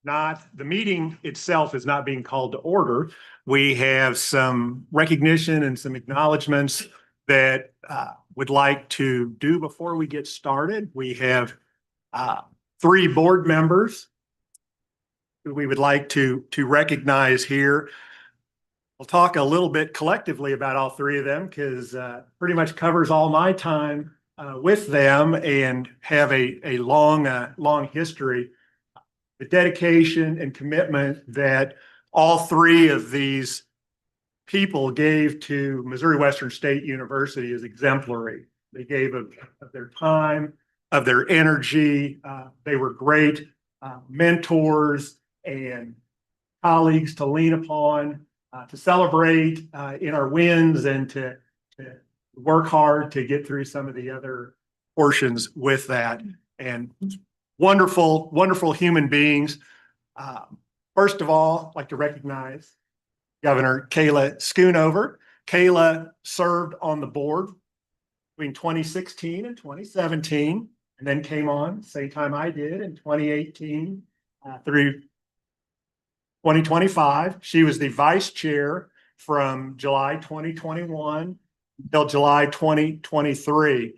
the meeting itself is not being called to order. We have some recognition and some acknowledgements that would like to do before we get started. We have 3 board members who we would like to recognize here. I'll talk a little bit collectively about all 3 of them because pretty much covers all my time with them and have a long history. The dedication and commitment that all 3 of these people gave to Missouri Western State University is exemplary. They gave of their time, of their energy. They were great mentors and colleagues to lean upon, to celebrate in our wins, and to work hard to get through some of the other portions with that. And wonderful human beings. First of all, I'd like to recognize Governor Kayla Schoonover. Kayla served on the board between 2016 and 2017, and then came on same time I did in 2018 through 2025. She was the vice chair from July 2021 until July 2023.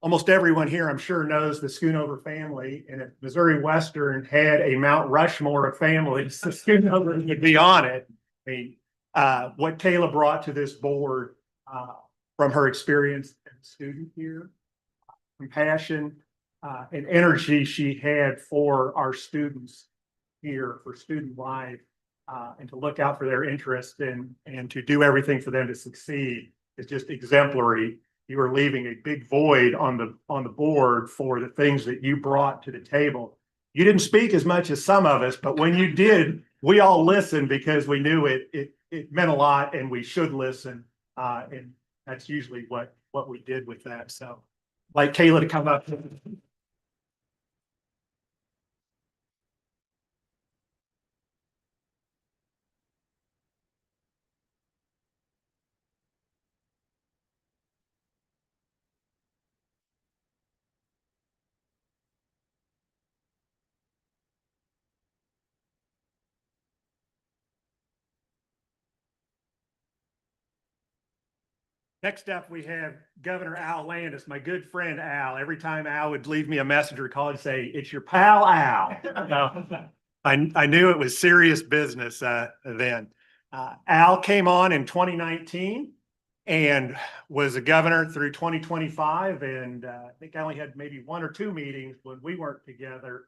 Almost everyone here, I'm sure, knows the Schoonover family, and if Missouri Western had a Mount Rushmore of families, the Schoonover would be on it. I mean, what Kayla brought to this board from her experience as a student here, compassion and energy she had for our students here, for student life, and to look out for their interests and to do everything for them to succeed is just exemplary. You are leaving a big void on the board for the things that you brought to the table. You didn't speak as much as some of us, but when you did, we all listened because we knew it meant a lot, and we should listen. And that's usually what we did with that. So, like Kayla to come up. Next up, we have Governor Al Landis, my good friend Al. Every time Al would leave me a message or call and say, "It's your pal Al." No, I knew it was serious business then. Al came on in 2019 and was a governor through 2025. And I think I only had maybe 1 or 2 meetings when we worked together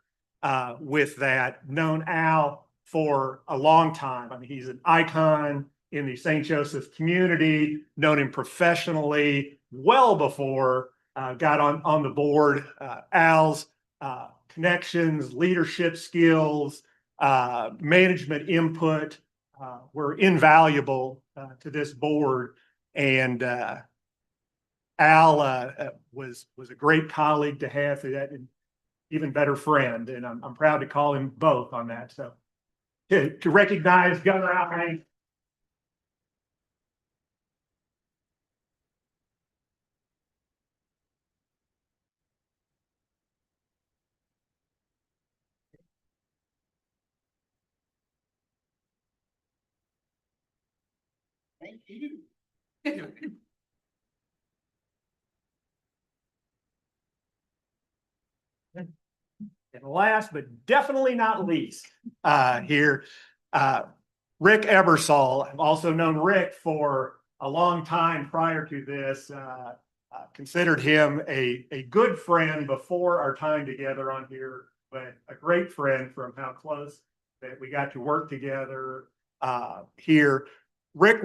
with that. Known Al for a long time. I mean, he's an icon in the St. Joseph community, known him professionally well before got on the board. Al's connections, leadership skills, management input were invaluable to this board. And Al was a great colleague to have, and even better friend. And I'm proud to call him both on that. So to recognize Governor Al Landis. Thank you. And last but definitely not least, here, Rick Ebersol. I've also known Rick for a long time prior to this. Considered him a good friend before our time together on here, but a great friend from how close that we got to work together here. Rick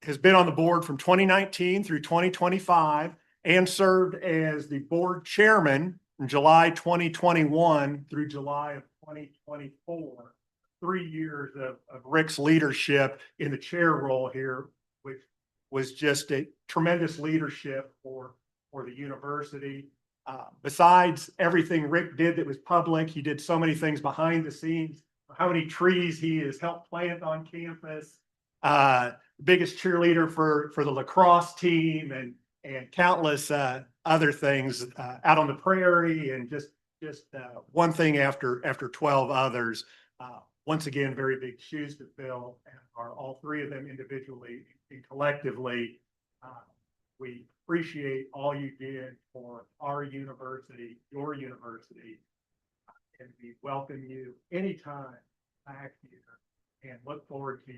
has been on the board from 2019 through 2025 and served as the board chairman from July 2021 through July of 2024. 3 years of Rick's leadership in the chair role here, which was just a tremendous leadership for the university. Besides everything Rick did that was public, he did so many things behind the scenes. How many trees he has helped plant on campus. Biggest cheerleader for the lacrosse team, and countless other things out on the prairie, and just just one thing after 12 others. Once again, very big shoes to fill, and are all three of them individually and collectively. We appreciate all you did for our university, your university, and we welcome you anytime back here and look forward to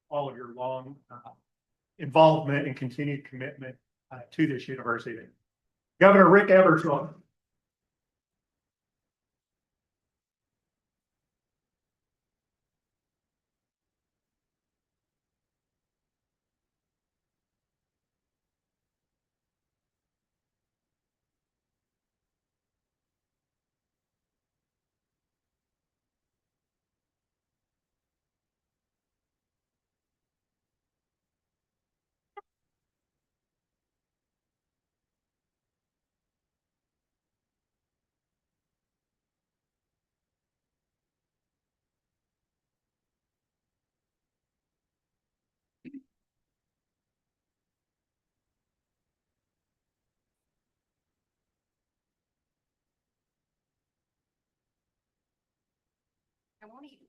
all of your long involvement and continued commitment to this university. Governor Rick Ebersol. I won't eat.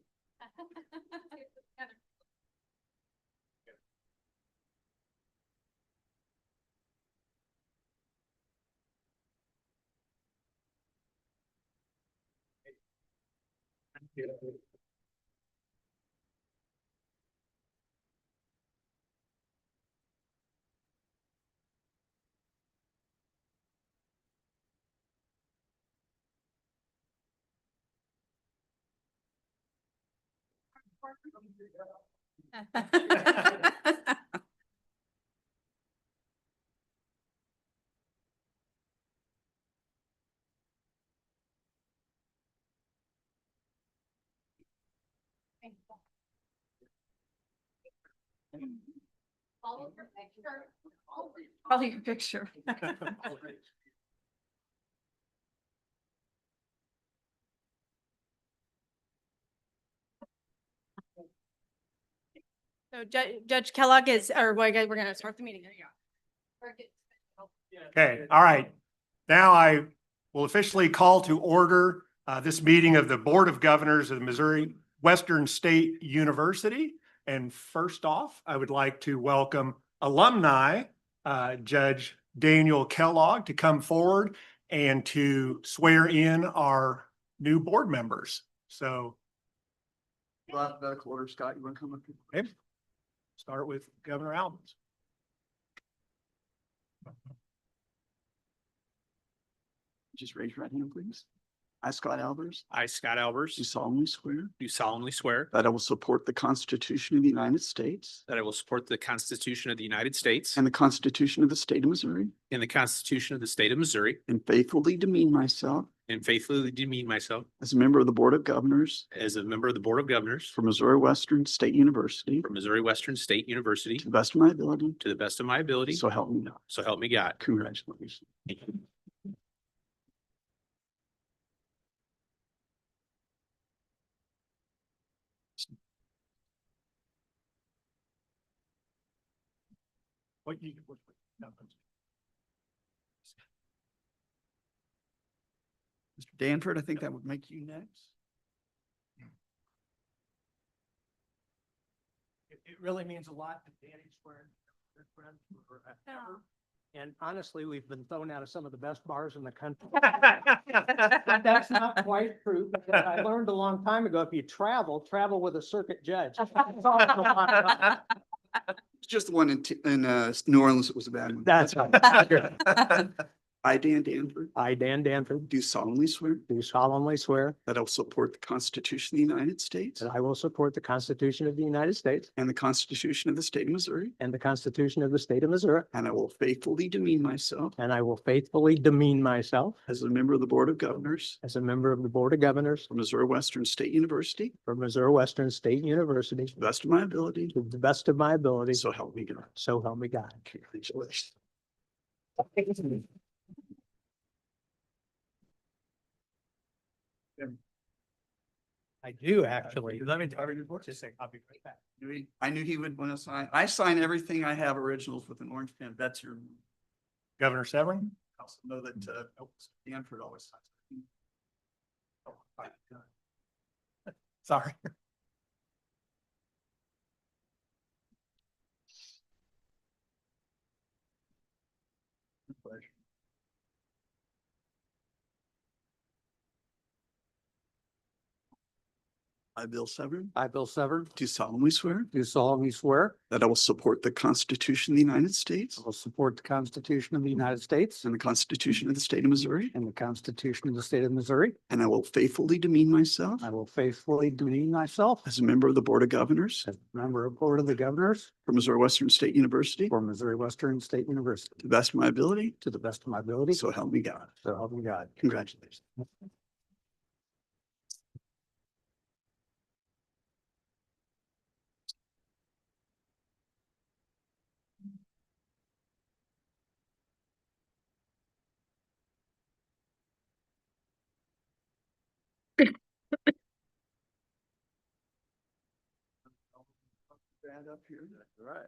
Follow your picture. So Judge Kellogg is, or we're going to start the meeting. There you go. Okay, all right. Now I will officially call to order this meeting of the Board of Governors of the Missouri Western State University. And first off, I would like to welcome alumni, Judge Daniel Kellogg, to come forward and to swear in our new board members. So. Alphabetical order, Scott, you want to come up here? Okay. Start with Governor Albans. Just raise your right hand, please. I, Scott Albers, I, Scott Albers, do solemnly swear do solemnly swear that I will support the Constitution of the United States that I will support the Constitution of the United States and the Constitution of the State of Missouri, and the Constitution of the State of Missouri, and faithfully demean myself and faithfully demean myself as a member of the Board of Governors as a member of the Board of Governors for Missouri Western State University for Missouri Western State University to the best of my ability. to the best of my ability. So help me God. So help me God. Congratulations. Mr. Danford, I think that would make you next. It really means a lot to Danny swearing. Good friend forever. And honestly, we've been thrown out of some of the best bars in the country. But that's not quite true, because I learned a long time ago, if you travel with a circuit judge. It's just the one in New Orleans that was a bad one. That's right. I, Dan Danford, I, Dan Danford, do solemnly swear do solemnly swear that I will support the Constitution of the United States that I will support the Constitution of the United States and the Constitution of the State of Missouri, and the Constitution of the State of Missouri, and I will faithfully demean myself and I will faithfully demean myself as a member of the Board of Governors as a member of the Board of Governors for Missouri Western State University for Missouri Western State University to the best of my ability. to the best of my ability. So help me God. So help me God. Congratulations. I do actually. Let me just say, I'll be right back. I knew he would want to sign. I sign everything I have originals with an orange pen. That's your. Governor Severing. I also know that Danford always signs. Sorry. I, Bill Severn, I, Bill Severn, do solemnly swear do solemnly swear that I will support the Constitution of the United States I will support the Constitution of the United States and the Constitution of the State of Missouri, and the Constitution of the State of Missouri. and I will faithfully demean myself I will faithfully demean myself as a member of the Board of Governors as a member of Board of the Governors for Missouri Western State University for Missouri Western State University to the best of my ability. to the best of my ability. So help me God. So help me God. Congratulations. Stand up here. All right.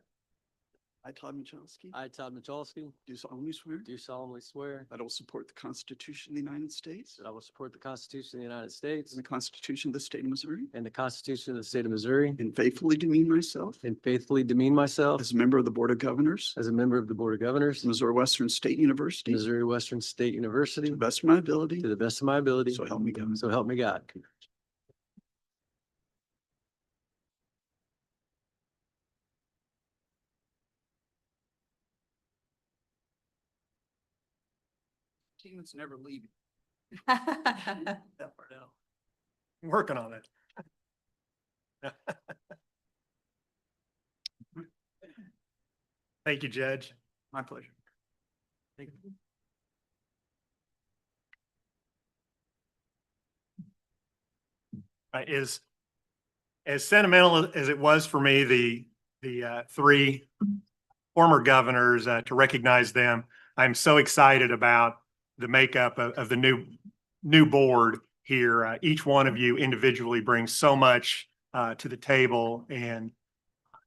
I, Todd Michalski, I, Todd Michalski, do solemnly swear do solemnly swear that I will support the Constitution of the United States that I will support the Constitution of the United States and the Constitution of the State of Missouri, and the Constitution of the State of Missouri, and faithfully demean myself and faithfully demean myself as a member of the Board of Governors as a member of the Board of Governors, of Missouri Western State University to Missouri Western State University, the best of my ability. to the best of my ability. So help me God. So help me God. Team that's never leaving. That part out. Working on it. Thank you, Judge. My pleasure. Is as sentimental as it was for me, the three former governors, to recognize them. I'm so excited about the makeup of the new board here. Each one of you individually brings so much to the table, and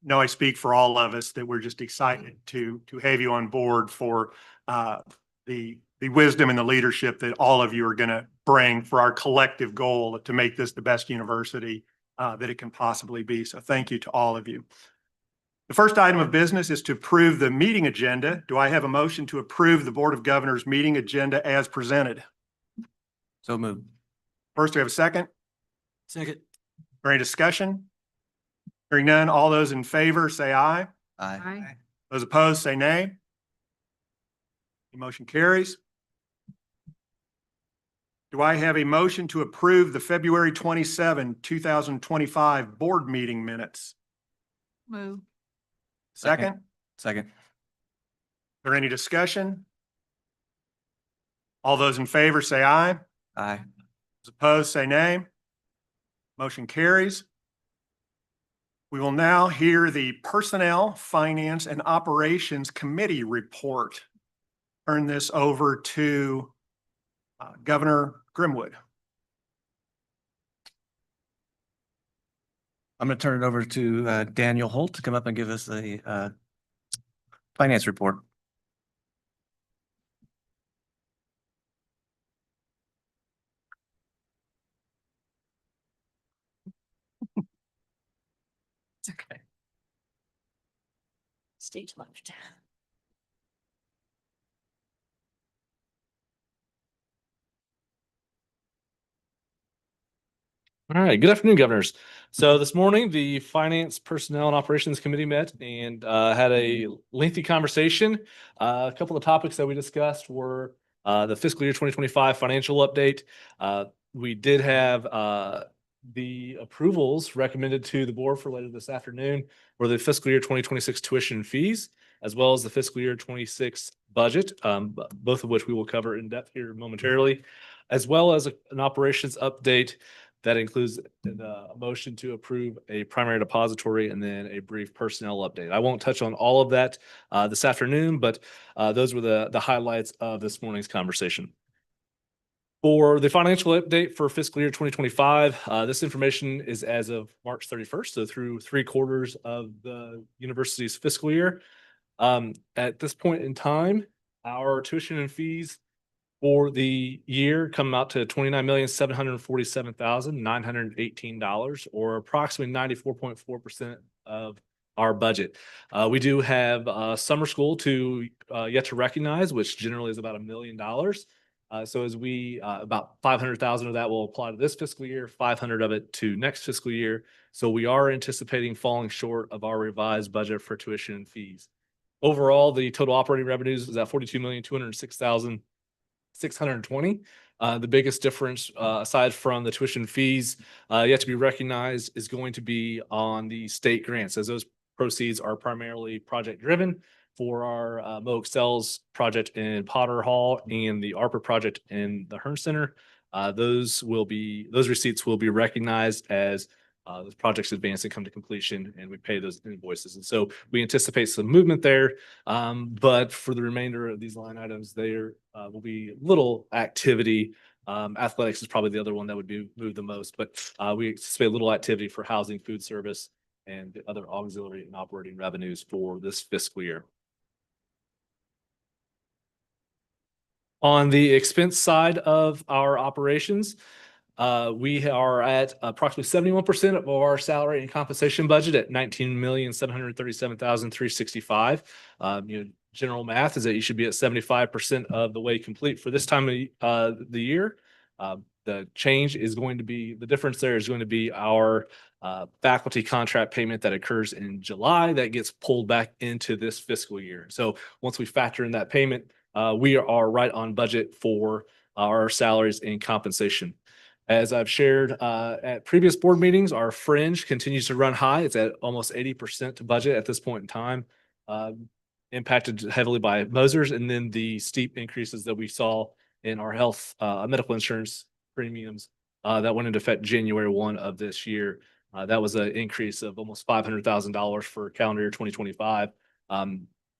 know I speak for all of us that we're just excited to have you on board for the wisdom and the leadership that all of you are going to bring for our collective goal to make this the best university that it can possibly be. So thank you to all of you. The first item of business is to approve the meeting agenda. Do I have a motion to approve the Board of Governors meeting agenda as presented? So moved. First, do we have a second? Second. Any discussion? Hearing none, all those in favor say aye. Aye. Those opposed say nay. The motion carries. Do I have a motion to approve the February 27, 2025 board meeting minutes? Move. Second? Second. Is there any discussion? All those in favor say aye. Aye. Those opposed say nay. Motion carries. We will now hear the Personnel, Finance, and Operations Committee report. Turn this over to Governor Grimwood. I'm going to turn it over to Daniel Holt to come up and give us a finance report. It's okay. Stage left. All right, good afternoon, governors. So this morning, the Finance, Personnel, and Operations Committee met and had a lengthy conversation. A couple of topics that we discussed were the fiscal year 2025 financial update. We did have the approvals recommended to the board for later this afternoon for the fiscal year 2026 tuition and fees, as well as the fiscal year 26 budget, both of which we will cover in depth here momentarily, as well as an operations update that includes a motion to approve a primary depository and then a brief personnel update. I won't touch on all of that this afternoon, but those were the highlights of this morning's conversation. For the financial update for fiscal year 2025, this information is as of March 31st, so through 3 quarters of the university's fiscal year. At this point in time, our tuition and fees for the year come out to $29,747,918, or approximately 94.4% of our budget. We do have summer school to yet to recognize, which generally is about $1 million. So as we about 500,000 of that will apply to this fiscal year, 500 of it to next fiscal year. So we are anticipating falling short of our revised budget for tuition and fees. Overall, the total operating revenues is at 42,206,620. The biggest difference, aside from the tuition fees yet to be recognized, is going to be on the state grants, as those proceeds are primarily project driven for our Mo Excels project in Potter Hall and the ARPA project in the Hearn Center. Those receipts will be recognized as those projects advance and come to completion, and we pay those invoices. And so we anticipate some movement there. But for the remainder of these line items, there will be little activity. Athletics is probably the other one that would be moved the most, but we anticipate little activity for housing, food service, and the other auxiliary and operating revenues for this fiscal year. On the expense side of our operations, we are at approximately 71% of our salary and compensation budget at 19,737,365. General math is that you should be at 75% of the way complete for this time of the year. The difference there is going to be our faculty contract payment that occurs in July that gets pulled back into this fiscal year. So once we factor in that payment, we are right on budget for our salaries and compensation. As I've shared at previous board meetings, our fringe continues to run high. It's at almost 80% to budget at this point in time, impacted heavily by Mosers, and then the steep increases that we saw in our health medical insurance premiums that went into effect January 1 of this year. That was an increase of almost $500,000 for calendar year 2025,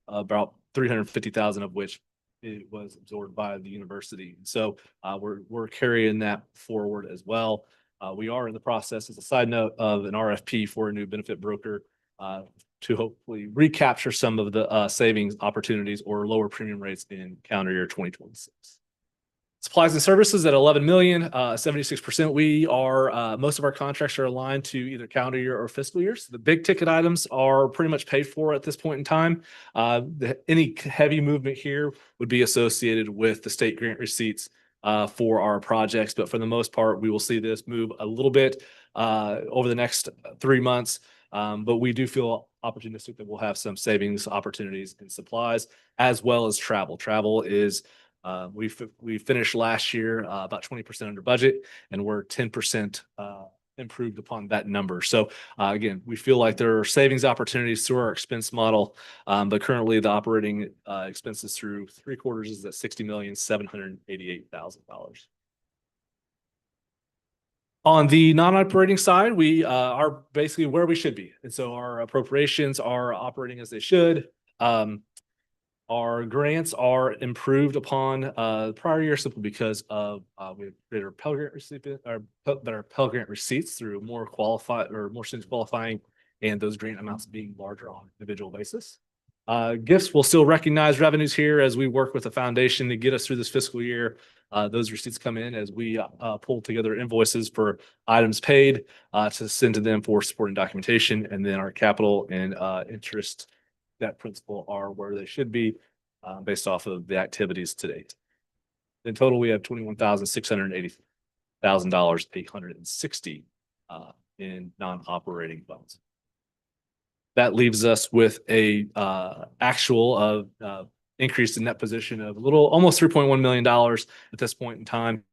about $350,000 of which it was absorbed by the university. So we're carrying that forward as well. We are in the process, as a side note, of an RFP for a new benefit broker to hopefully recapture some of the savings opportunities or lower premium rates in calendar year 2026. Supplies and services at 11 million, 76%. Most of our contracts are aligned to either calendar year or fiscal year. So the big ticket items are pretty much paid for at this point in time. Any heavy movement here would be associated with the state grant receipts for our projects. But for the most part, we will see this move a little bit over the next 3 months. But we do feel opportunistic that we'll have some savings opportunities in supplies as well as travel. Travel is we finished last year about 20% under budget, and we're 10% improved upon that number. So again, we feel like there are savings opportunities through our expense model, but currently the operating expenses through 3 quarters is at $60,788,000. On the non-operating side, we are basically where we should be. And so our appropriations are operating as they should. Our grants are improved upon the prior year simply because of we have greater Pell Grant receipts through more students qualifying, and those grant amounts being larger on an individual basis. Gifts will still recognize revenues here as we work with the foundation to get us through this fiscal year. Those receipts come in as we pull together invoices for items paid to send to them for supporting documentation, and then our capital and interest that principal are where they should be based off of the activities to date. In total, we have $21,680,860 in non-operating funds. That leaves us with a actual of increase in net position of almost $3.1 million at this point in time.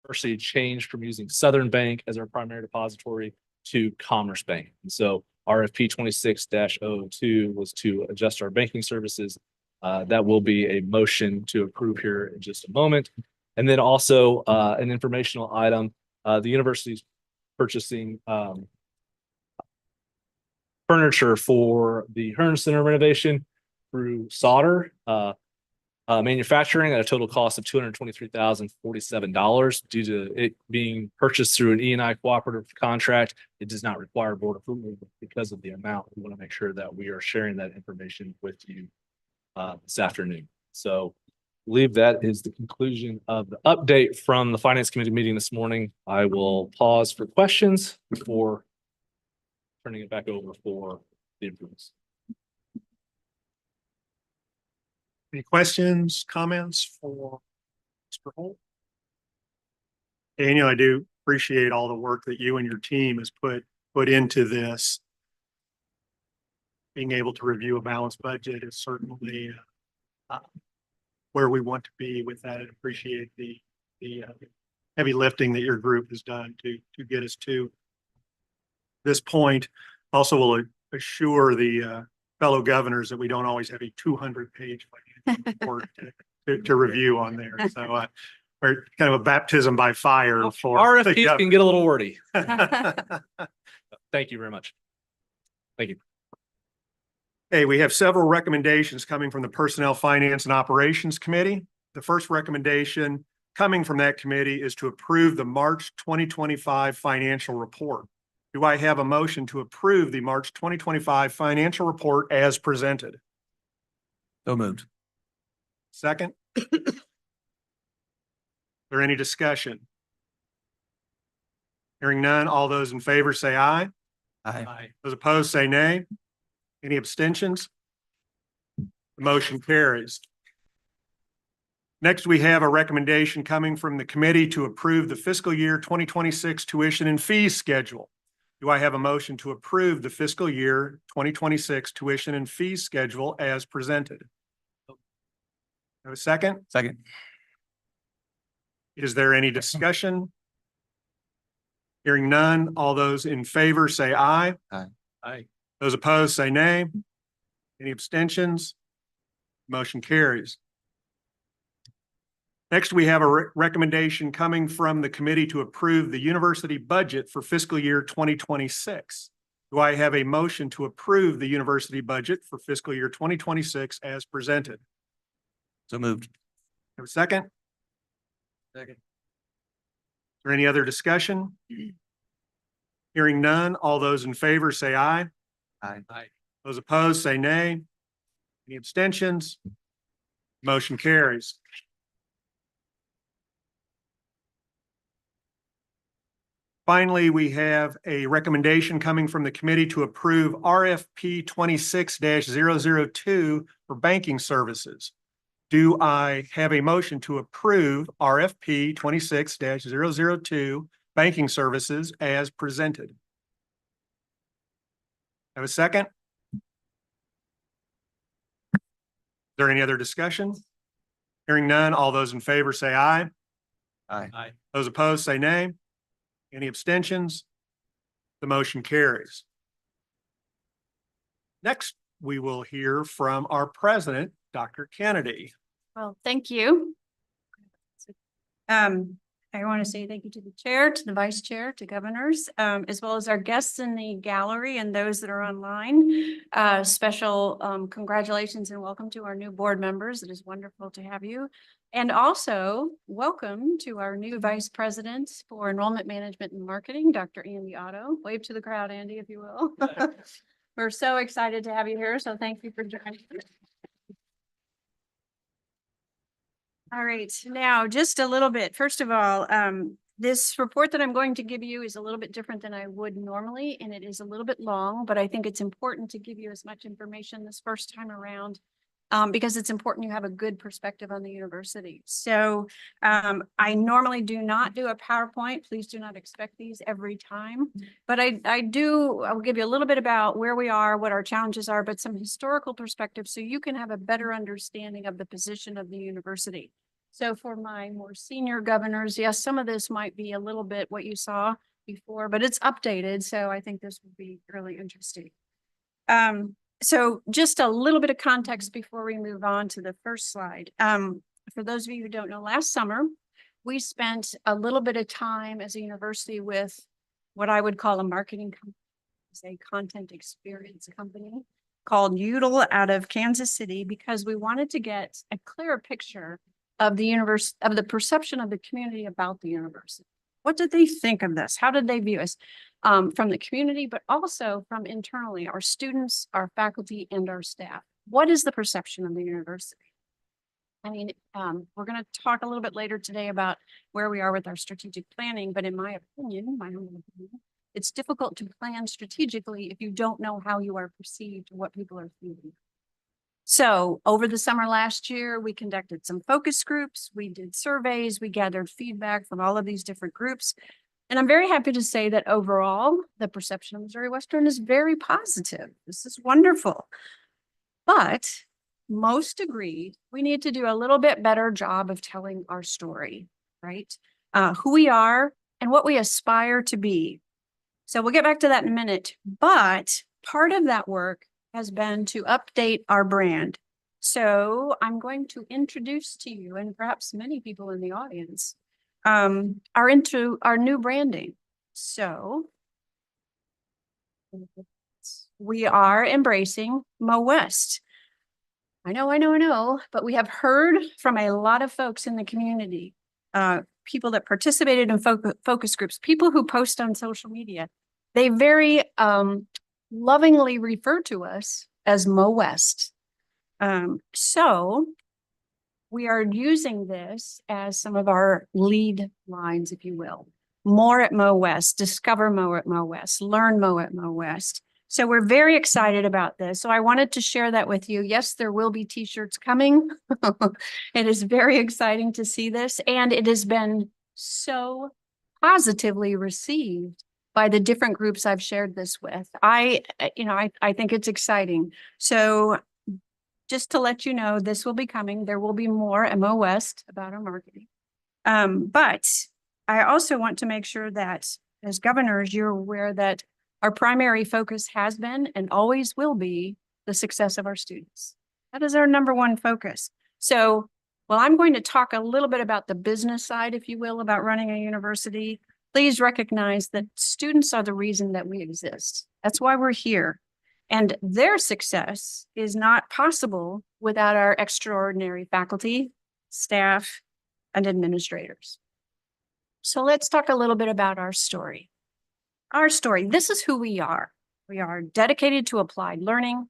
University changed from using Southern Bank as our primary depository to Commerce Bank. And so RFP 26-02 was to adjust our banking services. That will be a motion to approve here in just a moment. And then also an informational item, the university's purchasing furniture for the Hearn Center renovation through Solder Manufacturing at a total cost of $223,047 due to it being purchased through an E&I cooperative contract. It does not require board approval because of the amount. We want to make sure that we are sharing that information with you this afternoon. So I believe that is the conclusion of the update from the Finance Committee meeting this morning. I will pause for questions before turning it back over for the improvements. Any questions, comments for Mr. Holt? Daniel, I do appreciate all the work that you and your team has put into this. Being able to review a balanced budget is certainly where we want to be with that, and appreciate the heavy lifting that your group has done to get us to this point. Also will assure the fellow governors that we don't always have a 200-page report to review on there. So we're kind of a baptism by fire for RFPs can get a little wordy. Thank you very much. Thank you. Hey, we have several recommendations coming from the Personnel, Finance, and Operations Committee. The first recommendation coming from that committee is to approve the March 2025 financial report. Do I have a motion to approve the March 2025 financial report as presented? So moved. Second? Is there any discussion? Hearing none, all those in favor say aye. Aye. Those opposed say nay. Any abstentions? The motion carries. Next, we have a recommendation coming from the committee to approve the fiscal year 2026 tuition and fees schedule. Do I have a motion to approve the fiscal year 2026 tuition and fees schedule as presented? Have a second? Second. Is there any discussion? Hearing none, all those in favor say aye. Aye. Those opposed say nay. Any abstentions? Motion carries. Next, we have a recommendation coming from the committee to approve the university budget for fiscal year 2026. Do I have a motion to approve the university budget for fiscal year 2026 as presented? So moved. Have a second? Second. Is there any other discussion? Hearing none, all those in favor say aye. Aye. Those opposed say nay. Any abstentions? Motion carries. Finally, we have a recommendation coming from the committee to approve RFP 26-002 for banking services. Do I have a motion to approve RFP 26-002 banking services as presented? Have a second? Is there any other discussion? Hearing none, all those in favor say aye. Aye. Those opposed say nay. Any abstentions? The motion carries. Next, we will hear from our president, Dr. Kennedy. Well, thank you. I want to say thank you to the chair, to the vice chair, to governors, as well as our guests in the gallery and those that are online. Special congratulations and welcome to our new board members. It is wonderful to have you. And also welcome to our new vice president for enrollment management and marketing, Dr. Andy Otto. Wave to the crowd, Andy, if you will. We're so excited to have you here. So thank you for joining. All right, now just a little bit. First of all, this report that I'm going to give you is a little bit different than I would normally, and it is a little bit long, but I think it's important to give you as much information this first time around because it's important you have a good perspective on the university. So I normally do not do a PowerPoint. Please do not expect these every time, but I'll give you a little bit about where we are, what our challenges are, but some historical perspective so you can have a better understanding of the position of the university. So for my more senior governors, yes, some of this might be a little bit what you saw before, but it's updated. So I think this will be really interesting. So just a little bit of context before we move on to the first slide. For those of you who don't know, last summer, we spent a little bit of time as a university with what I would call a marketing company, a content experience company called Unionl out of Kansas City, because we wanted to get a clearer picture of the universe, of the perception of the community about the university. What did they think of this? How did they view us from the community, but also from internally, our students, our faculty, and our staff? What is the perception of the university? I mean, we're going to talk a little bit later today about where we are with our strategic planning, but in my opinion, my own opinion, it's difficult to plan strategically if you don't know how you are perceived, what people are feeling. So over the summer last year, we conducted some focus groups, we did surveys, we gathered feedback from all of these different groups. And I'm very happy to say that overall, the perception of Missouri Western is very positive. This is wonderful. But most agreed, we need to do a little bit better job of telling our story, right? Who we are and what we aspire to be. So we'll get back to that in a minute, but part of that work has been to update our brand. So I'm going to introduce to you, and perhaps many people in the audience, are into our new branding. So we are embracing Mo West. I know, but we have heard from a lot of folks in the community, people that participated in focus groups, people who post on social media. They very lovingly refer to us as Mo West. So we are using this as some of our lead lines, if you will. More at Mo West, discover Mo at Mo West, learn Mo at Mo West. So we're very excited about this. So I wanted to share that with you. Yes, there will be t-shirts coming. It is very exciting to see this. And it has been so positively received by the different groups I've shared this with. I think it's exciting. So just to let you know, this will be coming. There will be more at Mo West about our marketing. But I also want to make sure that as governors, you're aware that our primary focus has been and always will be the success of our students. That is our number one focus. So, while I'm going to talk a little bit about the business side, if you will, about running a university, please recognize that students are the reason that we exist. That's why we're here. And their success is not possible without our extraordinary faculty, staff, and administrators. So let's talk a little bit about our story. Our story, this is who we are. We are dedicated to applied learning.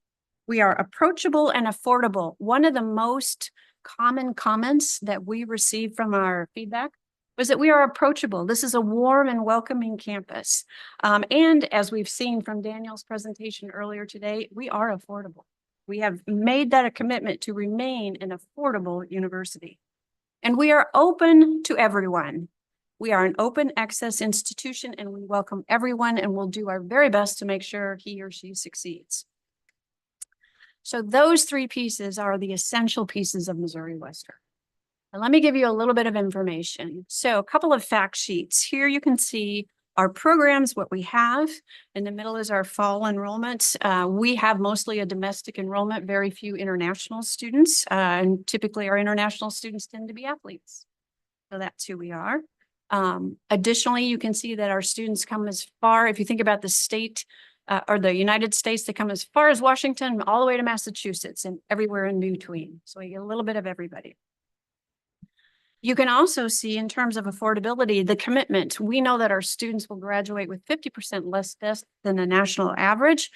We are approachable and affordable. One of the most common comments that we receive from our feedback was that we are approachable. This is a warm and welcoming campus. And as we've seen from Daniel's presentation earlier today, we are affordable. We have made that a commitment to remain an affordable university. And we are open to everyone. We are an open access institution and we welcome everyone and we'll do our very best to make sure he or she succeeds. So those three pieces are the essential pieces of Missouri Western. And let me give you a little bit of information. So a couple of fact sheets. Here you can see our programs, what we have. In the middle is our fall enrollment. We have mostly a domestic enrollment, very few international students. And typically our international students tend to be athletes. So that's who we are. Additionally, you can see that our students come as far, if you think about the state or the United States, they come as far as Washington, all the way to Massachusetts and everywhere in between. So we get a little bit of everybody. You can also see in terms of affordability, the commitment. We know that our students will graduate with 50% less debt than the national average.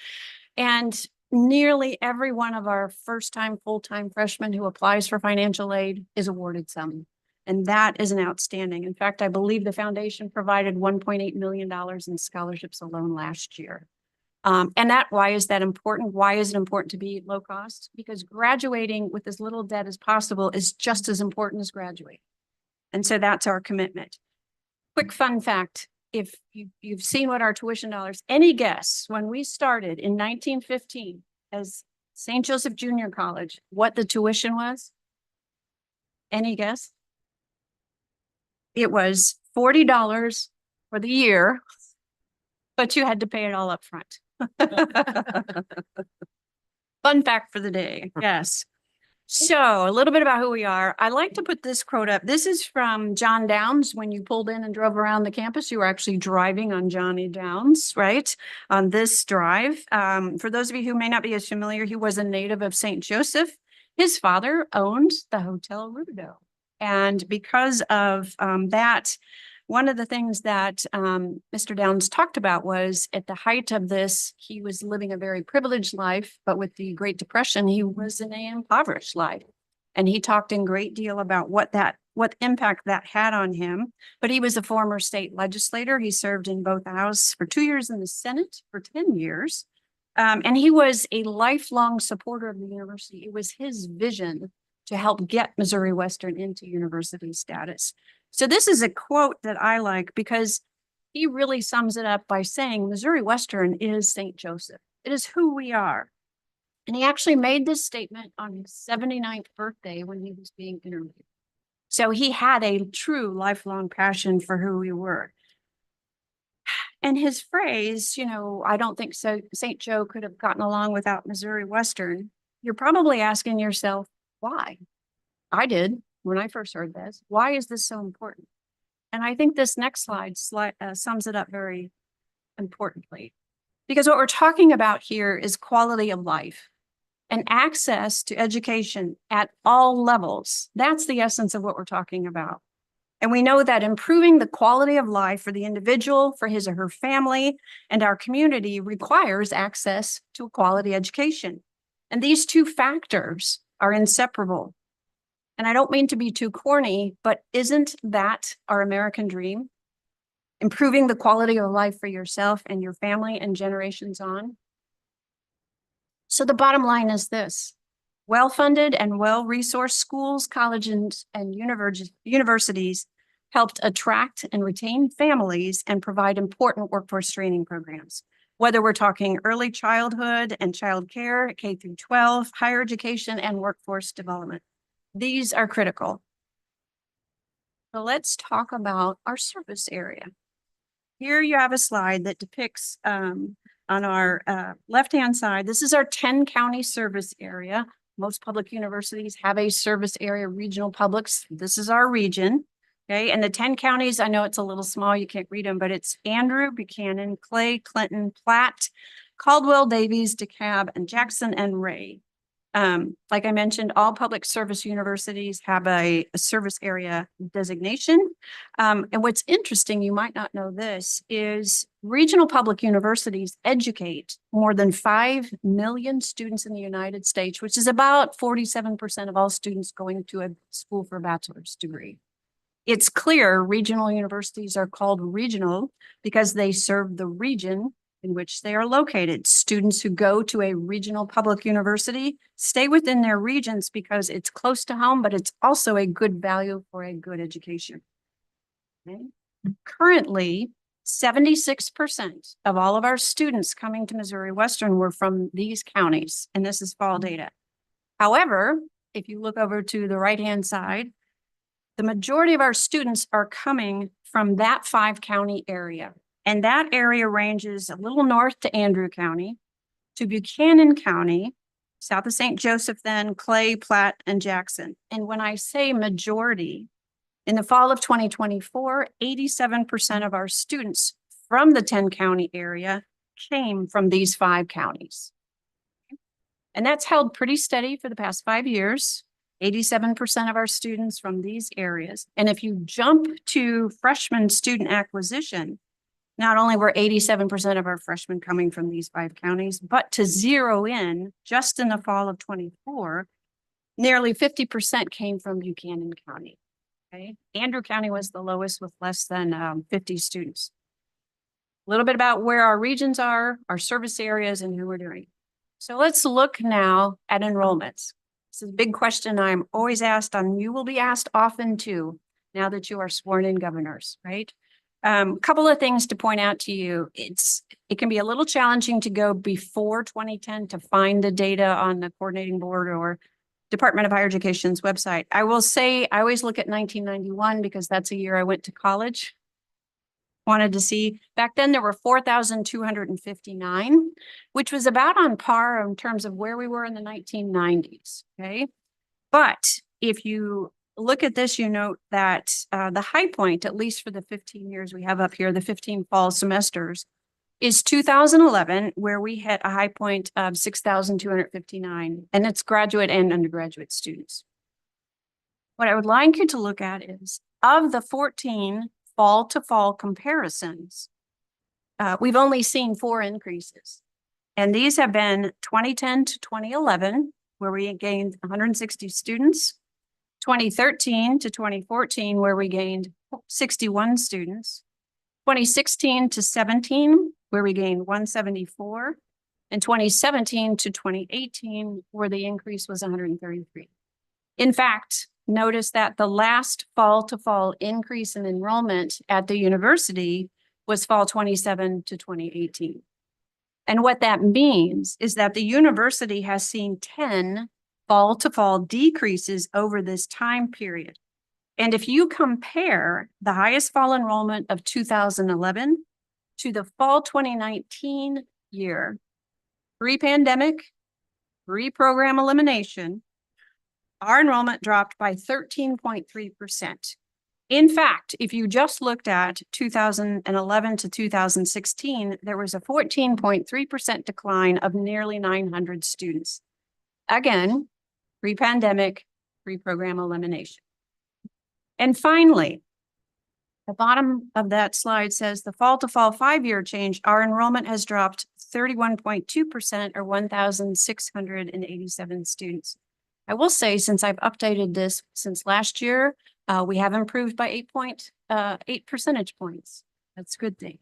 And nearly every one of our first-time, full-time freshmen who applies for financial aid is awarded some. And that is an outstanding. In fact, I believe the foundation provided $1.8 million in scholarships alone last year. Why is that important? Why is it important to be low cost? Because graduating with as little debt as possible is just as important as graduating. And so that's our commitment. Quick fun fact, if you've seen what our tuition dollars, any guess when we started in 1915 as St. Joseph Junior College, what the tuition was? Any guess? It was $40 for the year, but you had to pay it all up front. Fun fact for the day, yes. So a little bit about who we are. I like to put this quote up. This is from John Downs. When you pulled in and drove around the campus, you were actually driving on Johnny Downs, right? On this drive. For those of you who may not be as familiar, he was a native of St. Joseph. His father owned the Hotel Rubidoux. And because of that, one of the things that Mr. Downs talked about was at the height of this, he was living a very privileged life, but with the Great Depression, he was in an impoverished life. And he talked in great deal about what impact that had on him. But he was a former state legislator. He served in both houses for 2 years in the Senate for 10 years. And he was a lifelong supporter of the university. It was his vision to help get Missouri Western into university status. So this is a quote that I like because he really sums it up by saying Missouri Western is St. Joseph. It is who we are. And he actually made this statement on his 79th birthday when he was being interviewed. So he had a true lifelong passion for who we were. And his phrase, I don't think so. St. Joe could have gotten along without Missouri Western. You're probably asking yourself, why? I did when I first heard this. Why is this so important? And I think this next slide sums it up very importantly. Because what we're talking about here is quality of life and access to education at all levels. That's the essence of what we're talking about. And we know that improving the quality of life for the individual, for his or her family, and our community requires access to a quality education. And these two factors are inseparable. And I don't mean to be too corny, but isn't that our American dream? Improving the quality of life for yourself and your family and generations on. So the bottom line is this: well-funded and well-resourced schools, colleges, and universities helped attract and retain families and provide important workforce training programs. Whether we're talking early childhood and childcare, K through 12, higher education, and workforce development. These are critical. So let's talk about our service area. Here you have a slide that depicts on our left-hand side, this is our 10-county service area. Most public universities have a service area, regional publics. This is our region. Okay, and the 10 counties, I know it's a little small, you can't read them, but it's Andrew, Buchanan, Clay, Clinton, Platte, Caldwell, Davies, DeKalb, and Jackson and Ray. Like I mentioned, all public service universities have a service area designation. And what's interesting, you might not know this, is regional public universities educate more than 5 million students in the United States, which is about 47% of all students going to a school for a bachelor's degree. It's clear regional universities are called regional because they serve the region in which they are located. Students who go to a regional public university stay within their regions because it's close to home, but it's also a good value for a good education. Okay. Currently, 76% of all of our students coming to Missouri Western were from these counties, and this is fall data. However, if you look over to the right-hand side, the majority of our students are coming from that 5-county area. And that area ranges a little north to Andrew County, to Buchanan County, south of St. Joseph, then Clay, Platte, and Jackson. And when I say majority, in the fall of 2024, 87% of our students from the 10-county area came from these 5 counties. And that's held pretty steady for the past 5 years. 87% of our students from these areas. And if you jump to freshman student acquisition, not only were 87% of our freshmen coming from these 5 counties, but to zero in just in the fall of 24, nearly 50% came from Buchanan County. Okay, Andrew County was the lowest with less than 50 students. A little bit about where our regions are, our service areas, and who we're doing. So let's look now at enrollments. This is a big question I'm always asked, and you will be asked often too, now that you are sworn in governors, right? Couple of things to point out to you. It can be a little challenging to go before 2010 to find the data on the coordinating board or Department of Higher Education's website. I will say, I always look at 1991 because that's a year I went to college. Wanted to see, back then there were 4,259, which was about on par in terms of where we were in the 1990s, okay? But if you look at this, you note that the high point, at least for the 15 years we have up here, the 15 fall semesters, is 2011, where we hit a high point of 6,259, and it's graduate and undergraduate students. What I would like you to look at is, of the 14 fall to fall comparisons, we've only seen 4 increases. And these have been 2010 to 2011, where we gained 160 students, 2013 to 2014, where we gained 61 students, 2016 to 17, where we gained 174, and 2017 to 2018, where the increase was 133. In fact, notice that the last fall to fall increase in enrollment at the university was fall 27 to 2018. And what that means is that the university has seen 10 fall to fall decreases over this time period. And if you compare the highest fall enrollment of 2011 to the fall 2019 year, pre-pandemic, pre-program elimination, our enrollment dropped by 13.3%. In fact, if you just looked at 2011 to 2016, there was a 14.3% decline of nearly 900 students. Again, pre-pandemic, pre-program elimination. And finally, the bottom of that slide says the fall to fall 5-year change, our enrollment has dropped 31.2% or 1,687 students. I will say, since I've updated this since last year, we have improved by 8 percentage points. That's a good thing.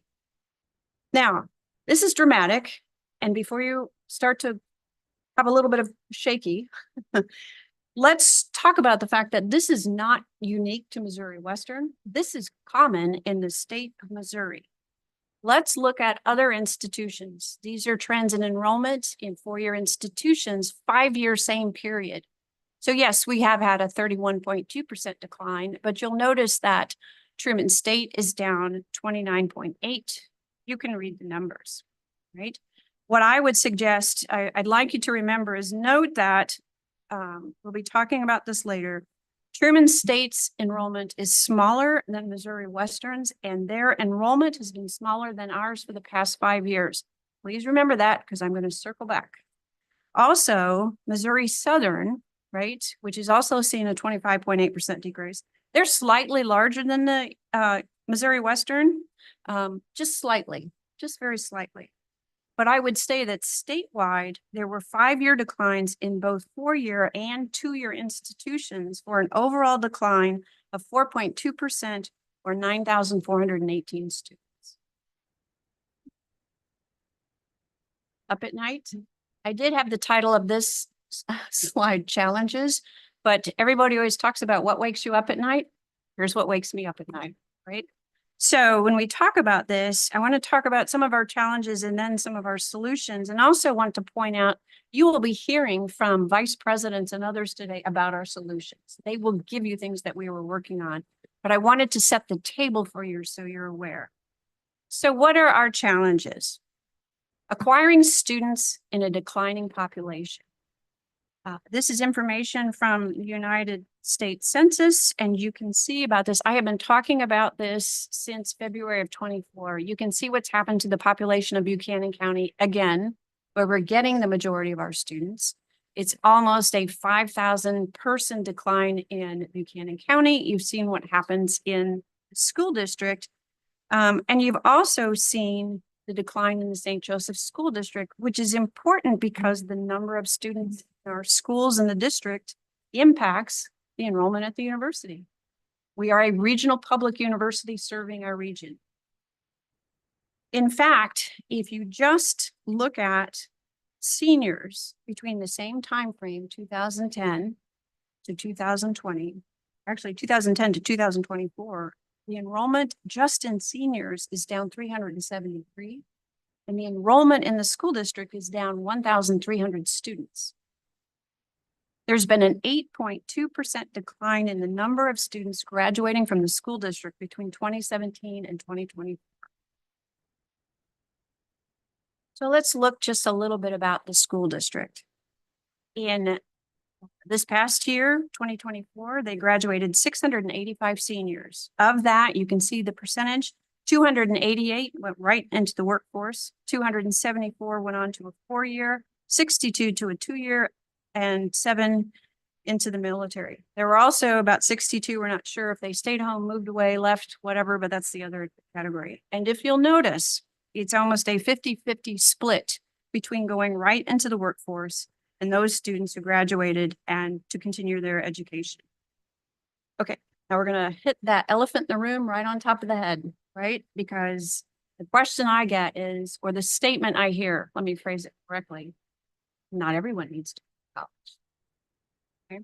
Now, this is dramatic. And before you start to have a little bit of shaky, let's talk about the fact that this is not unique to Missouri Western. This is common in the state of Missouri. Let's look at other institutions. These are trends in enrollment in 4-year institutions, 5-year same period. So yes, we have had a 31.2% decline, but you'll notice that Truman State is down 29.8. You can read the numbers, right? What I would suggest, I'd like you to remember is note that we'll be talking about this later. Truman State's enrollment is smaller than Missouri Western's, and their enrollment has been smaller than ours for the past 5 years. Please remember that, because I'm going to circle back. Also, Missouri Southern, right, which is also seeing a 25.8% decrease. They're slightly larger than the Missouri Western, just slightly, just very slightly. But I would say that statewide, there were 5-year declines in both 4-year and 2-year institutions for an overall decline of 4.2% or 9,418 students. Up at night, I did have the title of this slide challenges, but everybody always talks about what wakes you up at night. Here's what wakes me up at night, right? So when we talk about this, I want to talk about some of our challenges and then some of our solutions, and also want to point out you will be hearing from vice presidents and others today about our solutions. They will give you things that we were working on, but I wanted to set the table for you so you're aware. So what are our challenges? Acquiring students in a declining population. This is information from the United States Census, and you can see about this. I have been talking about this since February of 24. You can see what's happened to the population of Buchanan County again, where we're getting the majority of our students. It's almost a 5,000 person decline in Buchanan County. You've seen what happens in the school district, and you've also seen the decline in the St. Joseph School District, which is important because the number of students in our schools in the district impacts the enrollment at the university. We are a regional public university serving our region. In fact, if you just look at seniors between the same time frame, 2010 to 2020, actually 2010 to 2024, the enrollment just in seniors is down 373, and the enrollment in the school district is down 1,300 students. There's been an 8.2% decline in the number of students graduating from the school district between 2017 and 2020. So let's look just a little bit about the school district. In this past year, 2024, they graduated 685 seniors. Of that, you can see the percentage, 288 went right into the workforce, 274 went on to a 4-year, 62 to a 2-year, and 7 into the military. There were also about 62, we're not sure if they stayed home, moved away, left, whatever, but that's the other category. And if you'll notice, it's almost a 50-50 split between going right into the workforce and those students who graduated and to continue their education. Okay, now we're gonna hit that elephant in the room right on top of the head, right? Because the question I get is, or the statement I hear, let me phrase it correctly, not everyone needs to go to college. Okay.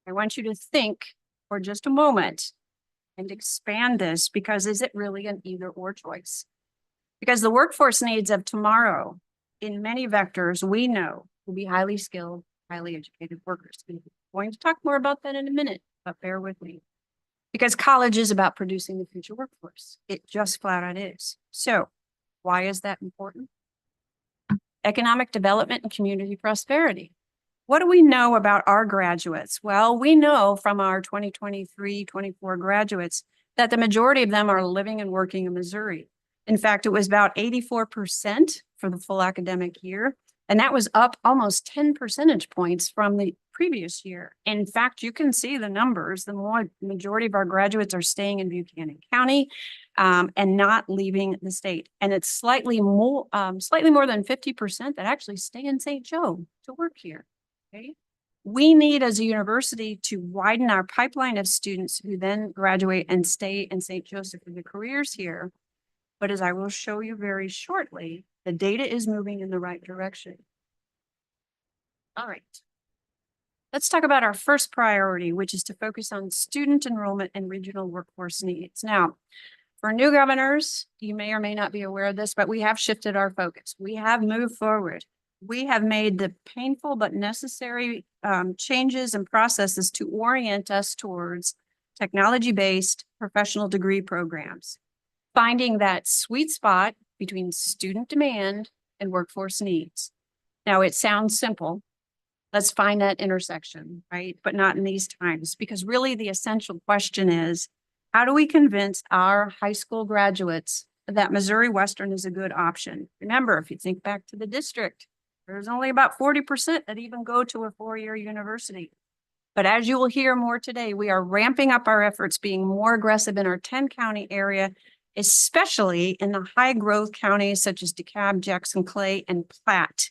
I want you to think for just a moment and expand this, because is it really an either or choice? Because the workforce needs of tomorrow in many vectors we know will be highly skilled, highly educated workers. We're going to talk more about that in a minute, but bear with me. Because college is about producing the future workforce. It just flat out is. So why is that important? Economic development and community prosperity. What do we know about our graduates? Well, we know from our 2023-24 graduates that the majority of them are living and working in Missouri. In fact, it was about 84% for the full academic year, and that was up almost 10 percentage points from the previous year. In fact, you can see the numbers. The majority of our graduates are staying in Buchanan County and not leaving the state. And it's slightly more than 50% that actually stay in St. Joe to work here. Okay. We need as a university to widen our pipeline of students who then graduate and stay in St. Joseph for their careers here. But as I will show you very shortly, the data is moving in the right direction. All right. Let's talk about our first priority, which is to focus on student enrollment and regional workforce needs. Now, for new governors, you may or may not be aware of this, but we have shifted our focus. We have moved forward. We have made the painful but necessary changes and processes to orient us towards technology-based professional degree programs, finding that sweet spot between student demand and workforce needs. Now, it sounds simple. Let's find that intersection, right? But not in these times, because really the essential question is, how do we convince our high school graduates that Missouri Western is a good option? Remember, if you think back to the district, there's only about 40% that even go to a 4-year university. But as you will hear more today, we are ramping up our efforts, being more aggressive in our 10-county area, especially in the high growth counties such as DeKalb, Jackson, Clay, and Platte.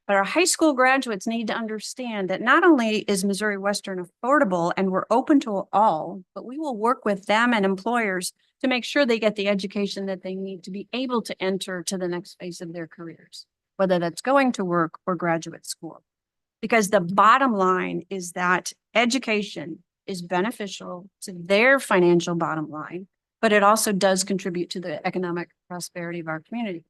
But our high school graduates need to understand that not only is Missouri Western affordable and we're open to all, but we will work with them and employers to make sure they get the education that they need to be able to enter to the next phase of their careers, whether that's going to work or graduate school. Because the bottom line is that education is beneficial to their financial bottom line, but it also does contribute to the economic prosperity of our community.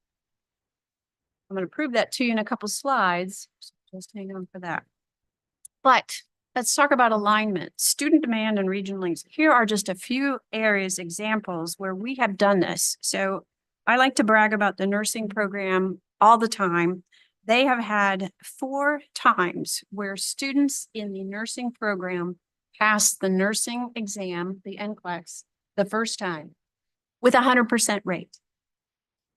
I'm going to prove that to you in a couple slides, so just hang on for that. But let's talk about alignment, student demand and regional links. Here are just a few areas, examples where we have done this. So I like to brag about the nursing program all the time. They have had 4 times where students in the nursing program passed the nursing exam, the NCLEX, the first time with 100% rate.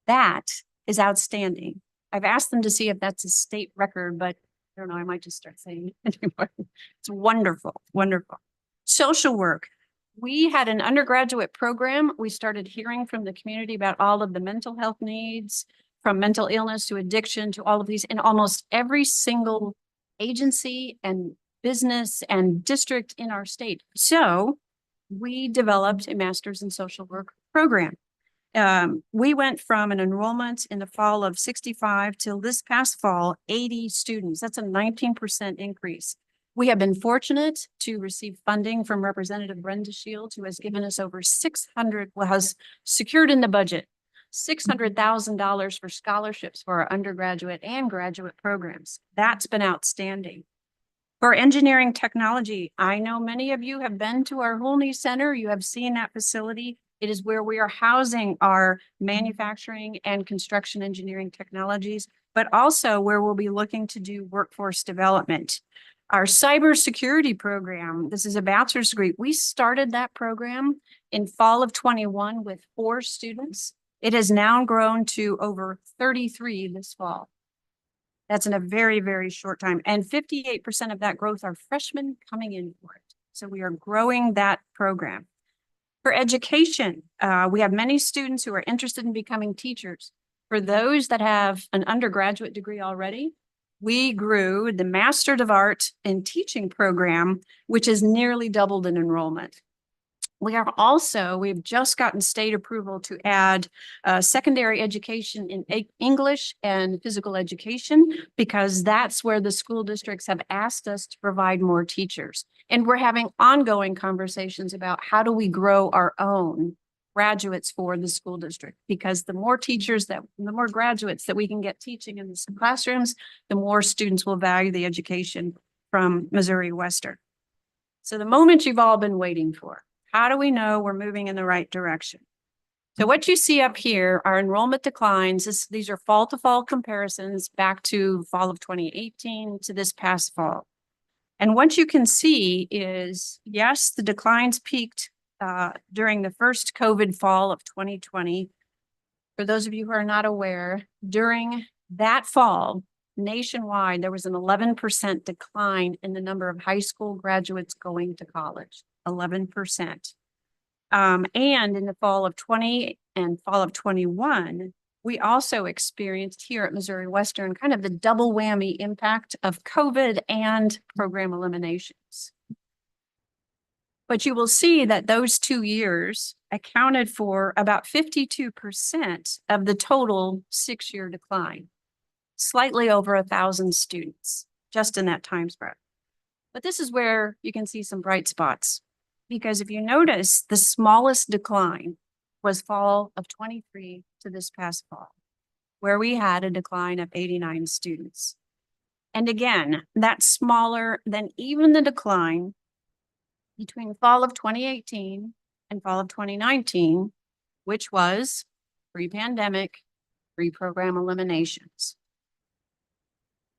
That is outstanding. I've asked them to see if that's a state record, but I don't know, I might just start saying it anymore. It's wonderful, wonderful. Social work. We had an undergraduate program. We started hearing from the community about all of the mental health needs, from mental illness to addiction to all of these in almost every single agency and business and district in our state. So we developed a master's in social work program. We went from an enrollment in the fall of 65 till this past fall, 80 students. That's a 19% increase. We have been fortunate to receive funding from Representative Brenda Shields, who has given us over has secured in the budget $600,000 for scholarships for our undergraduate and graduate programs. That's been outstanding. For engineering technology, I know many of you have been to our Holney Center. You have seen that facility. It is where we are housing our manufacturing and construction engineering technologies, but also where we'll be looking to do workforce development. Our cybersecurity program, this is a bachelor's degree. We started that program in fall of 21 with 4 students. It has now grown to over 33 this fall. That's in a very, very short time. And 58% of that growth are freshmen coming in for it. So we are growing that program. For education, we have many students who are interested in becoming teachers. For those that have an undergraduate degree already, we grew the Master of Art in Teaching program, which has nearly doubled in enrollment. We've just gotten state approval to add secondary education in English and physical education, because that's where the school districts have asked us to provide more teachers. And we're having ongoing conversations about how do we grow our own graduates for the school district, because the more graduates that we can get teaching in the classrooms, the more students will value the education from Missouri Western. So the moment you've all been waiting for. How do we know we're moving in the right direction? So what you see up here are enrollment declines. These are fall to fall comparisons back to fall of 2018 to this past fall. And what you can see is, yes, the declines peaked during the first COVID fall of 2020. For those of you who are not aware, during that fall, nationwide, there was an 11% decline in the number of high school graduates going to college. 11%. And in the fall of 20 and fall of 21, we also experienced here at Missouri Western kind of the double whammy impact of COVID and program eliminations. But you will see that those 2 years accounted for about 52% of the total 6-year decline, slightly over 1,000 students just in that time spread. But this is where you can see some bright spots. Because if you notice, the smallest decline was fall of 23 to this past fall, where we had a decline of 89 students. And again, that's smaller than even the decline between fall of 2018 and fall of 2019, which was pre-pandemic, pre-program eliminations.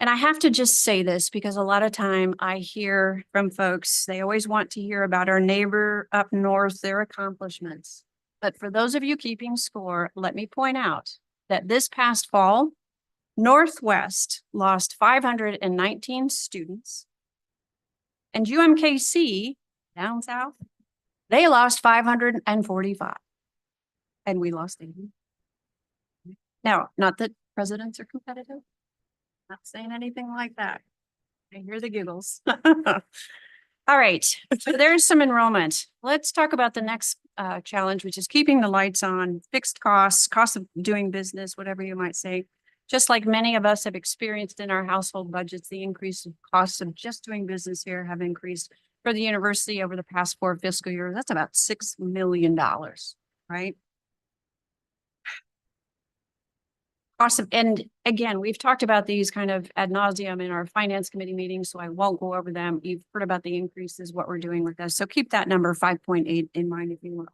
And I have to just say this because a lot of time I hear from folks, they always want to hear about our neighbor up north, their accomplishments. But for those of you keeping score, let me point out that this past fall, Northwest lost 519 students. And UMKC, down south, they lost 545. And we lost 80. Now, not that presidents are competitive. Not saying anything like that. I hear the giggles. All right, so there's some enrollment. Let's talk about the next challenge, which is keeping the lights on, fixed costs, cost of doing business, whatever you might say. Just like many of us have experienced in our household budgets, the increase of costs of just doing business here have increased for the university over the past 4 fiscal years. That's about $6 million, right? Awesome. And again, we've talked about these kind of ad nauseum in our finance committee meetings, so I won't go over them. You've heard about the increases, what we're doing with this. So keep that number 5.8 in mind if you will.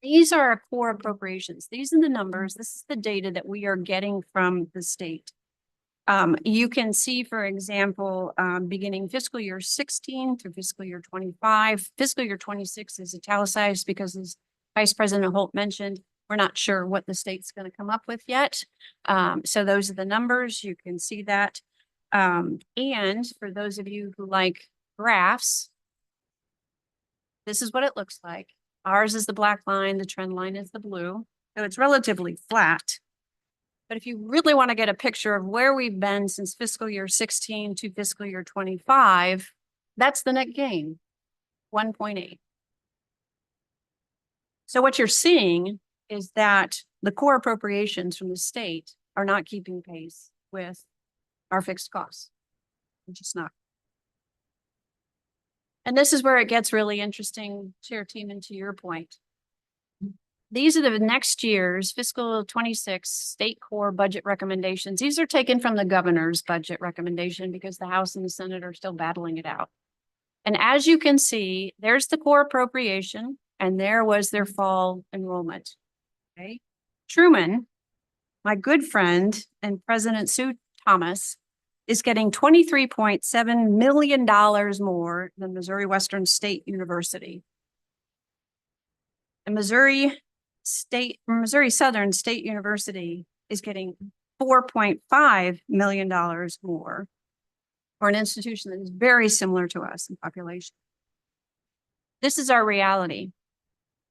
These are our core appropriations. These are the numbers. This is the data that we are getting from the state. You can see, for example, beginning fiscal year 16 through fiscal year 25, fiscal year 26 is italicized because, as Vice President Holt mentioned, we're not sure what the state's going to come up with yet. So those are the numbers. You can see that. And for those of you who like graphs, this is what it looks like. Ours is the black line. The trend line is the blue. So it's relatively flat. But if you really want to get a picture of where we've been since fiscal year 16 to fiscal year 25, that's the net gain, 1.8. So what you're seeing is that the core appropriations from the state are not keeping pace with our fixed costs. It's just not. And this is where it gets really interesting, Chair Teeman, to your point. these are the next year's fiscal 26 state core budget recommendations. These are taken from the governor's budget recommendation because the House and the Senate are still battling it out. And as you can see, there's the core appropriation and there was their fall enrollment. Okay. Truman, my good friend and President Sue Thomas, is getting $23.7 million more than Missouri Western State University. And Missouri Southern State University is getting $4.5 million more for an institution that is very similar to us in population. This is our reality.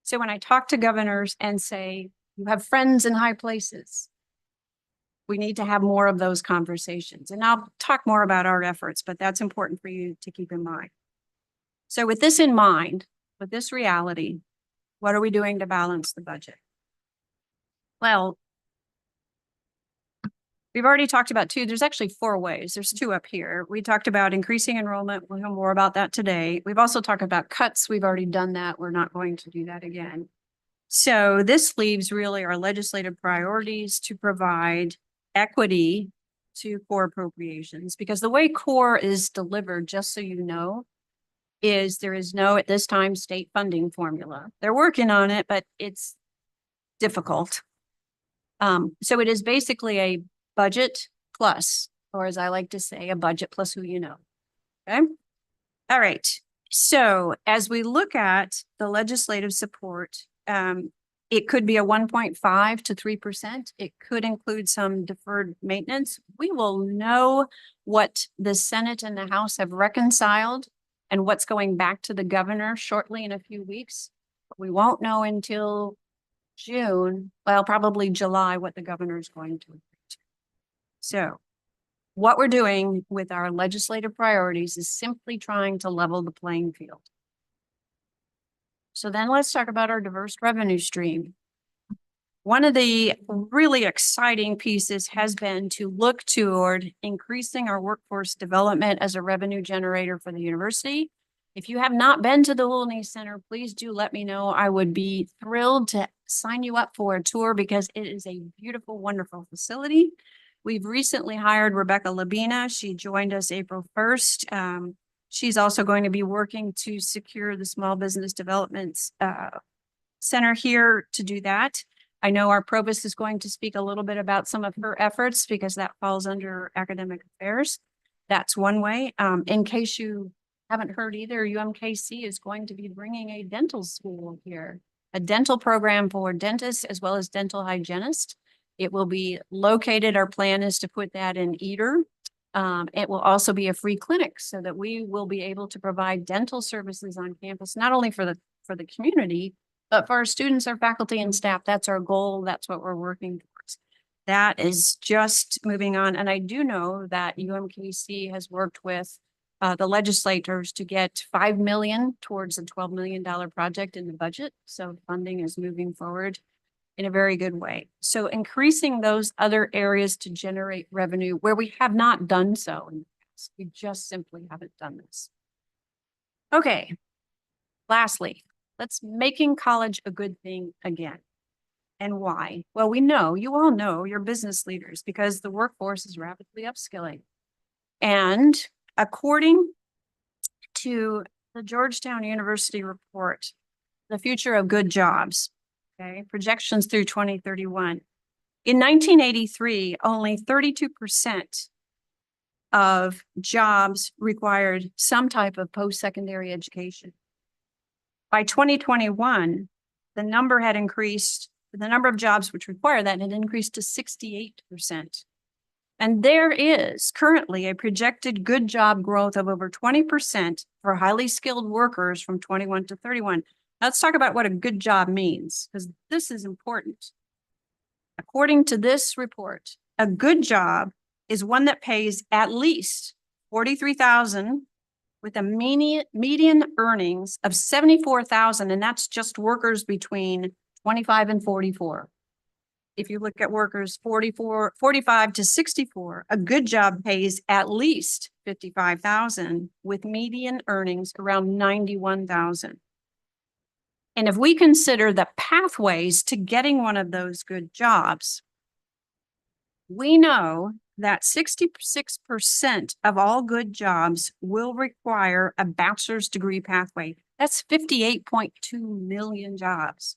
So when I talk to governors and say, you have friends in high places, we need to have more of those conversations. And I'll talk more about our efforts, but that's important for you to keep in mind. So with this in mind, with this reality, what are we doing to balance the budget? Well, we've already talked about two. There's actually 4 ways. There's 2 up here. We talked about increasing enrollment. We'll hear more about that today. We've also talked about cuts. We've already done that. We're not going to do that again. So this leaves really our legislative priorities to provide equity to core appropriations, because the way core is delivered, just so you know, is there is no, at this time, state funding formula. They're working on it, but it's difficult. So it is basically a budget plus, or as I like to say, a budget plus who you know. Okay. All right. So as we look at the legislative support, it could be a 1.5 to 3%. It could include some deferred maintenance. We will know what the Senate and the House have reconciled and what's going back to the governor shortly in a few weeks. But we won't know until June, well, probably July, what the governor is going to agree to. So what we're doing with our legislative priorities is simply trying to level the playing field. So then let's talk about our diverse revenue stream. One of the really exciting pieces has been to look toward increasing our workforce development as a revenue generator for the university. If you have not been to the Unionl Center, please do let me know. I would be thrilled to sign you up for a tour because it is a beautiful, wonderful facility. We've recently hired Rebecca Labina. She joined us April 1st. She's also going to be working to secure the Small Business Development Center here to do that. I know our provost is going to speak a little bit about some of her efforts because that falls under academic affairs. That's one way. In case you haven't heard either, UMKC is going to be bringing a dental school here, a dental program for dentists as well as dental hygienists. It will be located, our plan is to put that in Eder. It will also be a free clinic so that we will be able to provide dental services on campus, not only for the community, but for our students, our faculty and staff. That's our goal. That's what we're working towards. That is just moving on. And I do know that UMKC has worked with the legislators to get $5 million towards a $12 million project in the budget. So funding is moving forward in a very good way. So increasing those other areas to generate revenue where we have not done so in the past. We just simply haven't done this. Okay. Lastly, let's making college a good thing again. And why? Well, we know, you all know, you're business leaders because the workforce is rapidly upskilling. And according to the Georgetown University report, The Future of Good Jobs, okay, projections through 2031. In 1983, only 32% of jobs required some type of post-secondary education. By 2021, the number of jobs which require that had increased to 68%. And there is currently a projected good job growth of over 20% for highly skilled workers from 21 to 31. Let's talk about what a good job means, because this is important. According to this report, a good job is one that pays at least $43,000 with a median earnings of $74,000, and that's just workers between 25 and 44. If you look at workers 45 to 64, a good job pays at least $55,000 with median earnings around $91,000. And if we consider the pathways to getting one of those good jobs, we know that 66% of all good jobs will require a bachelor's degree pathway. That's 58.2 million jobs.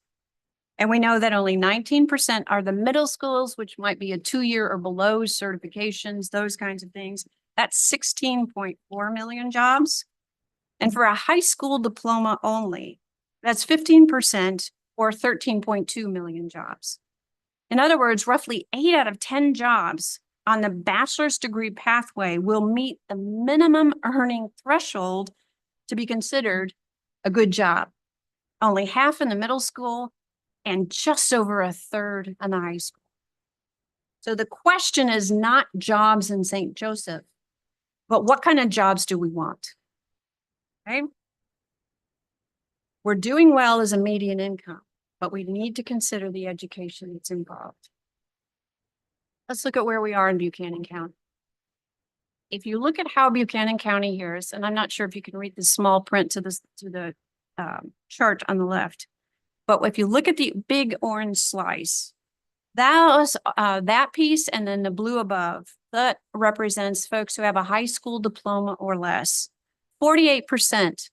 And we know that only 19% are the middle schools, which might be a 2-year or below certifications, those kinds of things. That's 16.4 million jobs. And for a high school diploma only, that's 15% or 13.2 million jobs. In other words, roughly 8 out of 10 jobs on the bachelor's degree pathway will meet the minimum earning threshold to be considered a good job. Only half in the middle school and just over a third in the high school. So the question is not jobs in St. Joseph, but what kind of jobs do we want? Okay. We're doing well as a median income, but we need to consider the education that's involved. Let's look at where we are in Buchanan County. If you look at how Buchanan County here is, and I'm not sure if you can read the small print to the chart on the left, but if you look at the big orange slice, that piece and then the blue above, that represents folks who have a high school diploma or less. 48%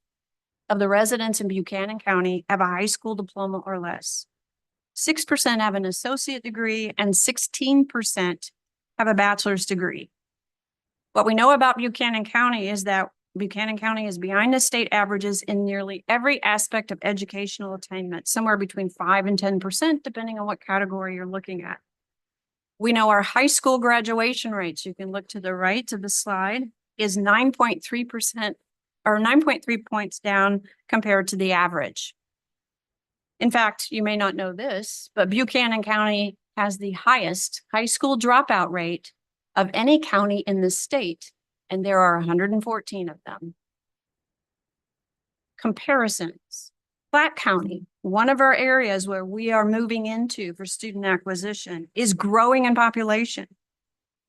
of the residents in Buchanan County have a high school diploma or less. 6% have an associate degree and 16% have a bachelor's degree. What we know about Buchanan County is that Buchanan County is behind the state averages in nearly every aspect of educational attainment, somewhere between 5 and 10%, depending on what category you're looking at. We know our high school graduation rates, you can look to the right of the slide, is 9.3% or 9.3 points down compared to the average. In fact, you may not know this, but Buchanan County has the highest high school dropout rate of any county in the state, and there are 114 of them. Comparisons. Platte County, one of our areas where we are moving into for student acquisition, is growing in population.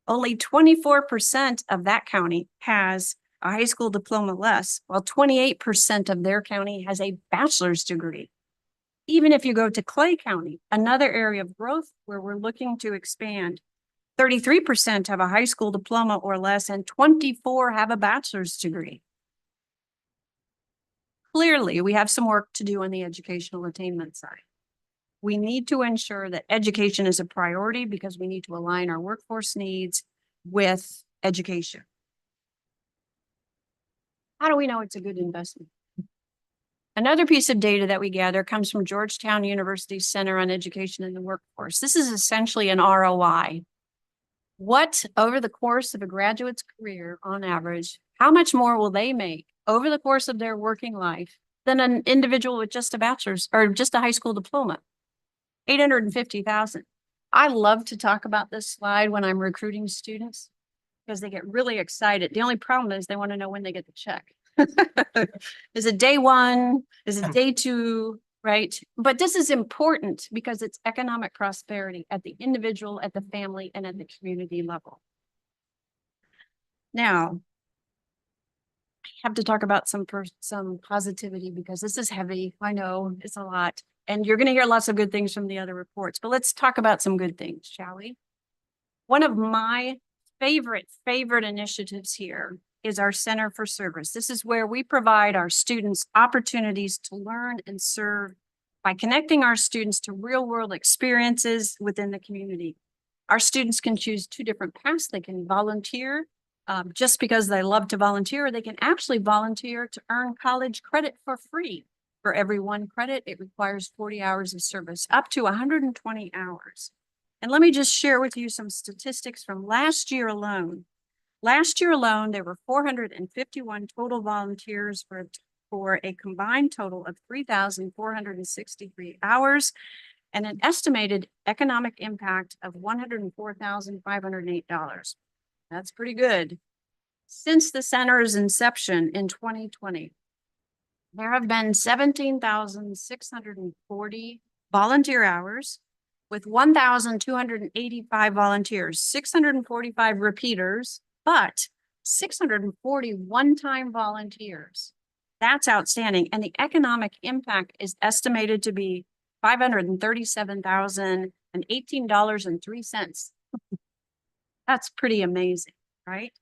Only 24% of that county has a high school diploma less, while 28% of their county has a bachelor's degree. Even if you go to Clay County, another area of growth where we're looking to expand, 33% have a high school diploma or less, and 24% have a bachelor's degree. Clearly, we have some work to do on the educational attainment side. We need to ensure that education is a priority because we need to align our workforce needs with education. How do we know it's a good investment? Another piece of data that we gather comes from Georgetown University's Center on Education and the Workforce. This is essentially an ROI. What, over the course of a graduate's career, on average, how much more will they make over the course of their working life than an individual with just a bachelor's or just a high school diploma? $850,000. I love to talk about this slide when I'm recruiting students because they get really excited. The only problem is they want to know when they get the check. Is it day one? Is it day two? Right? But this is important because it's economic prosperity at the individual, at the family, and at the community level. Now, I have to talk about some positivity because this is heavy. I know it's a lot. And you're going to hear lots of good things from the other reports, but let's talk about some good things, shall we? One of my favorite initiatives here is our Center for Service. This is where we provide our students opportunities to learn and serve by connecting our students to real-world experiences within the community. Our students can choose 2 different paths. They can volunteer just because they love to volunteer, or they can actually volunteer to earn college credit for free. For every 1 credit, it requires 40 hours of service, up to 120 hours. And let me just share with you some statistics from last year alone. Last year alone, there were 451 total volunteers for a combined total of 3,463 hours and an estimated economic impact of $104,508. That's pretty good. Since the center's inception in 2020, there have been 17,640 volunteer hours with 1,285 volunteers, 645 repeaters, but 640 one-time volunteers. That's outstanding. And the economic impact is estimated to be $537,018.03. That's pretty amazing, right?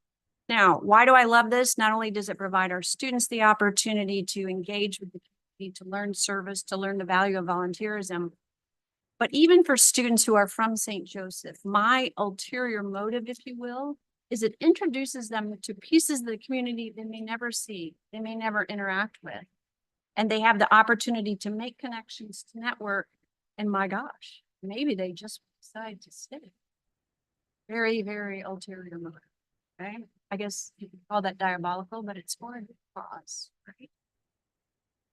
Now, why do I love this? Not only does it provide our students the opportunity to engage with the community, to learn service, to learn the value of volunteerism, but even for students who are from St. Joseph, my ulterior motive, if you will, is it introduces them to pieces of the community they may never see, they may never interact with. And they have the opportunity to make connections, to network, and my gosh, maybe they just decide to stay. Very, very ulterior motive, okay? I guess you could call that diabolical, but it's for a good cause, right?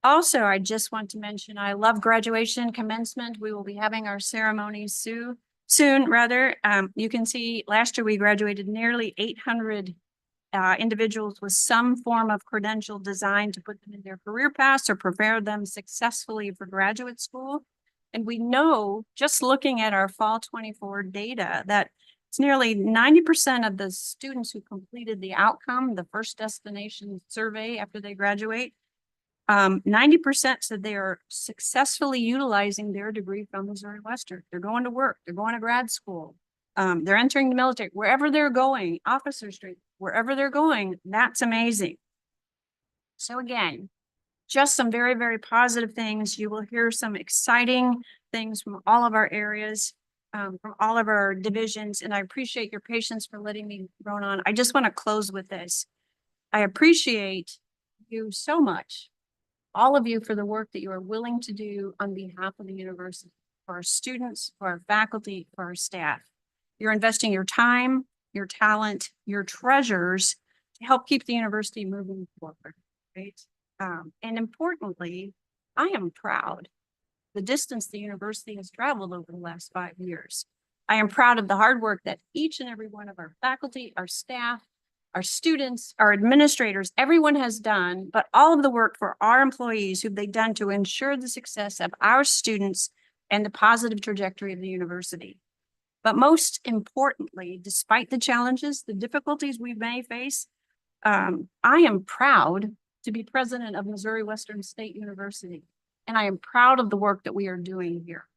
Also, I just want to mention, I love graduation commencement. We will be having our ceremony soon. You can see last year we graduated nearly 800 individuals with some form of credential designed to put them in their career paths or prepare them successfully for graduate school. And we know, just looking at our fall 24 data, that it's nearly 90% of the students who completed the outcome, the first destination survey after they graduate, 90% said they are successfully utilizing their degree from Missouri Western. They're going to work, they're going to grad school, they're entering the military, wherever they're going, officers training, wherever they're going. That's amazing. So again, just some very, very positive things. You will hear some exciting things from all of our areas, from all of our divisions, and I appreciate your patience for letting me drone on. I just want to close with this. I appreciate you so much, all of you, for the work that you are willing to do on behalf of the university, for our students, for our faculty, for our staff. You're investing your time, your talent, your treasures to help keep the university moving forward, right? And importantly, I am proud the distance the university has traveled over the last 5 years. I am proud of the hard work that each and every one of our faculty, our staff, our students, our administrators, everyone has done, but all of the work for our employees who they've done to ensure the success of our students and the positive trajectory of the university. But most importantly, despite the challenges, the difficulties we may face, I am proud to be president of Missouri Western State University, and I am proud of the work that we are doing here.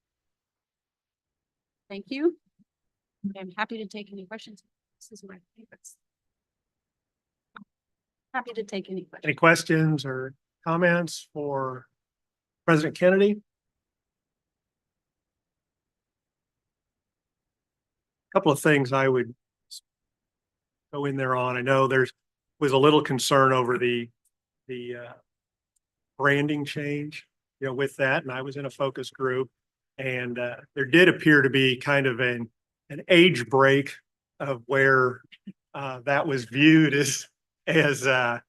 Thank you. I'm happy to take any questions. This is my favorites. Happy to take any questions. Any questions or comments for President Kennedy? A couple of things I would go in there on. I know was a little concern over the branding change, with that, and I was in a focus group, and there did appear to be kind of an age break of where that was viewed as a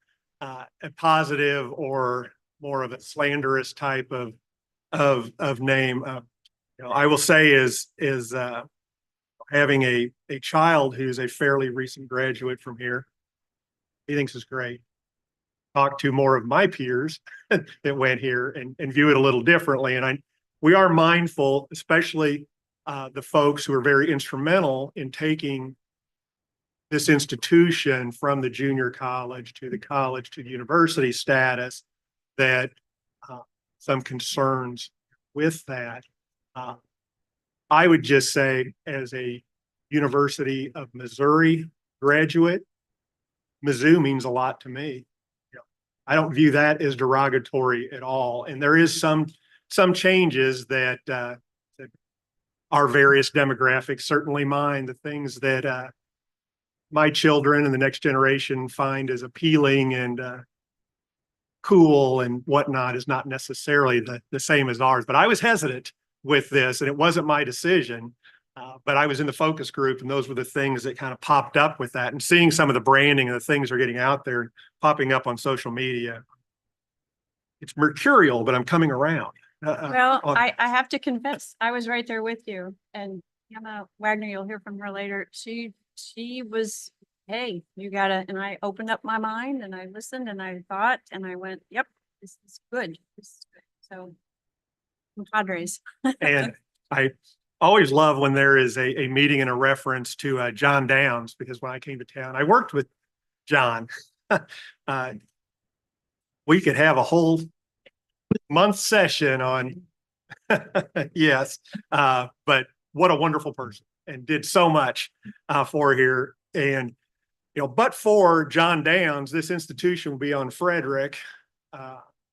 positive or more of a slanderous type of name. I will say is having a child who's a fairly recent graduate from here, he thinks it's great. Talk to more of my peers that went here and view it a little differently. And we are mindful, especially the folks who are very instrumental in taking this institution from the junior college to the university status, that some concerns with that. I would just say, as a University of Missouri graduate, Mizzou means a lot to me. I don't view that as derogatory at all. And there is some changes that our various demographics, certainly mine, the things that my children and the next generation find as appealing and cool and whatnot, is not necessarily the same as ours. But I was hesitant with this, and it wasn't my decision. But I was in the focus group, and those were the things that kind of popped up with that. And seeing some of the branding and the things are getting out there, popping up on social media, it's mercurial, but I'm coming around. Well, I have to confess, I was right there with you, and Emma Wagner, you'll hear from her later. She was, hey, you gotta, and I opened up my mind and I listened and I thought, and I went, yep, this is good. This is good. So, compadres. And I always love when there is a meeting and a reference to John Downs, because when I came to town, I worked with John. When we could have a whole month session on, yes, but what a wonderful person and did so much for here. And, you know, but for John Downs, this institution will be on Frederick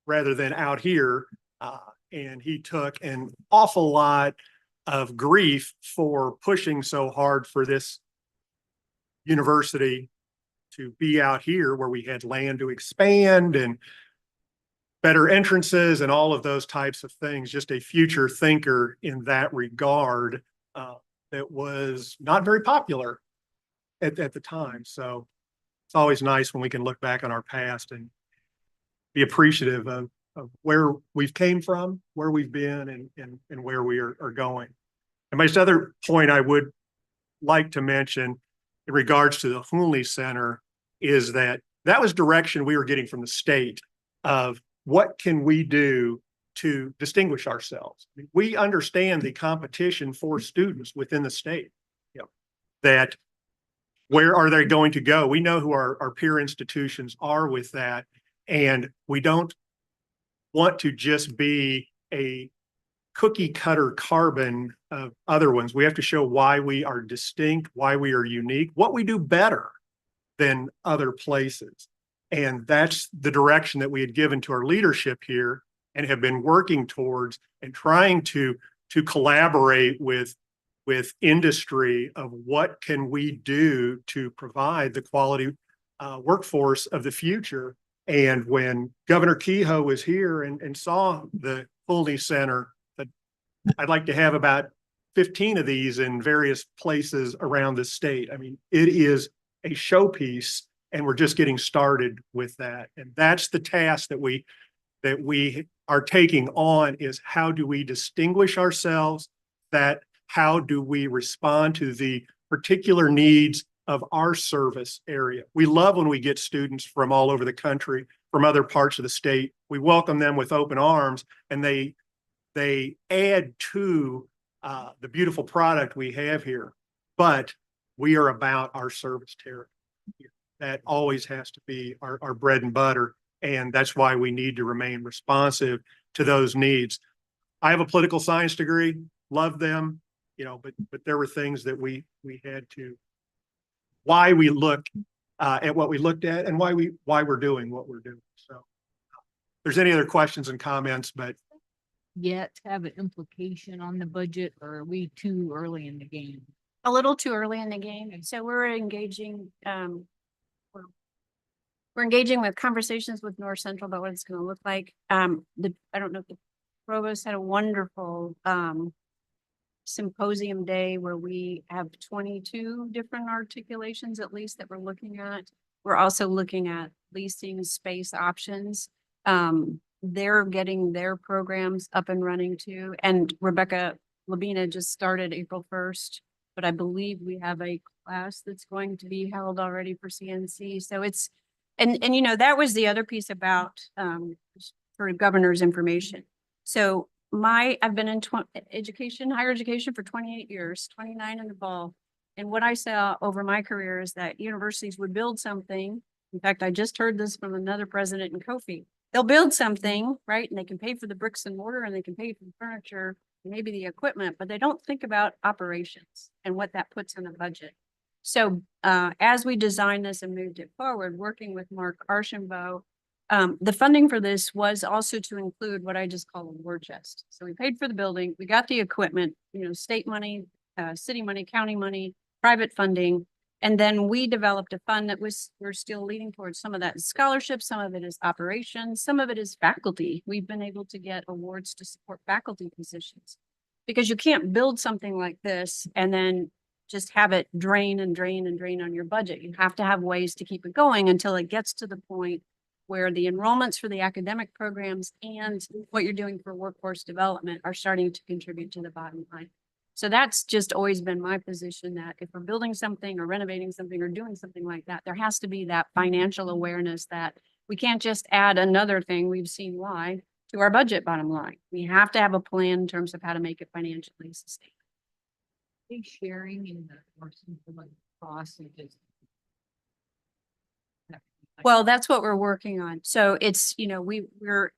rather than out here. And he took an awful lot of grief for pushing so hard for this university to be out here where we had land to expand and better entrances and all of those types of things. Just a future thinker in that regard that was not very popular at the time. So it's always nice when we can look back on our past and be appreciative of where we've came from, where we've been, and where we are going. And my other point I would like to mention in regards to the Unionl Center is that was direction we were getting from the state of what can we do to distinguish ourselves. We understand the competition for students within the state. You know, that where are they going to go? We know who our peer institutions are with that. And we don't want to just be a cookie cutter carbon of other ones. We have to show why we are distinct, why we are unique, what we do better than other places. And that's the direction that we had given to our leadership here and have been working towards and trying to collaborate with industry of what can we do to provide the quality workforce of the future. And when Governor Kehoe was here and saw the Unionl Center, I'd like to have about 15 of these in various places around the state. I mean, it is a showpiece and we're just getting started with that. And that's the task that we are taking on is how do we distinguish ourselves, that how do we respond to the particular needs of our service area. We love when we get students from all over the country, from other parts of the state. We welcome them with open arms and they add to the beautiful product we have here, but we are about our service territory. That always has to be our bread and butter. And that's why we need to remain responsive to those needs. I have a political science degree, love them, you know, but there were things that we had to, why we look at what we looked at and why we're doing what we're doing. So if there's any other questions and comments, but Yet have an implication on the budget, or are we too early in the game? A little too early in the game. So we're engaging, we're engaging with conversations with North Central about what it's going to look like. I don't know if the provost had a wonderful symposium day where we have 22 different articulations at least that we're looking at. We're also looking at leasing space options. They're getting their programs up and running too. And Rebecca Labina just started April 1st, but I believe we have a class that's going to be held already for CNC. So it's, and you know, that was the other piece about sort of governor's information. So I've been in higher education for 28 years, 29 in the fall. And what I saw over my career is that universities would build something. In fact, I just heard this from another president in Kofi. They'll build something, right? And they can pay for the bricks and mortar and they can pay for the furniture, maybe the equipment, but they don't think about operations and what that puts in the budget. So as we designed this and moved it forward, working with Mark Archambault, the funding for this was also to include what I just call a war chest. So we paid for the building, we got the equipment, you know, state money, city money, county money, private funding. And then we developed a fund that we're still leading towards. Some of that is scholarships, some of it is operations, some of it is faculty. We've been able to get awards to support faculty positions because you can't build something like this and then just have it drain and drain and drain on your budget. You have to have ways to keep it going until it gets to the point where the enrollments for the academic programs and what you're doing for workforce development are starting to contribute to the bottom line. So that's just always been my position, that if we're building something or renovating something or doing something like that, there has to be that financial awareness that we can't just add another thing, we've seen why, to our budget bottom line. We have to have a plan in terms of how to make it financially sustainable. They sharing in the course of like costs and just Well, that's what we're working on. So it's, we're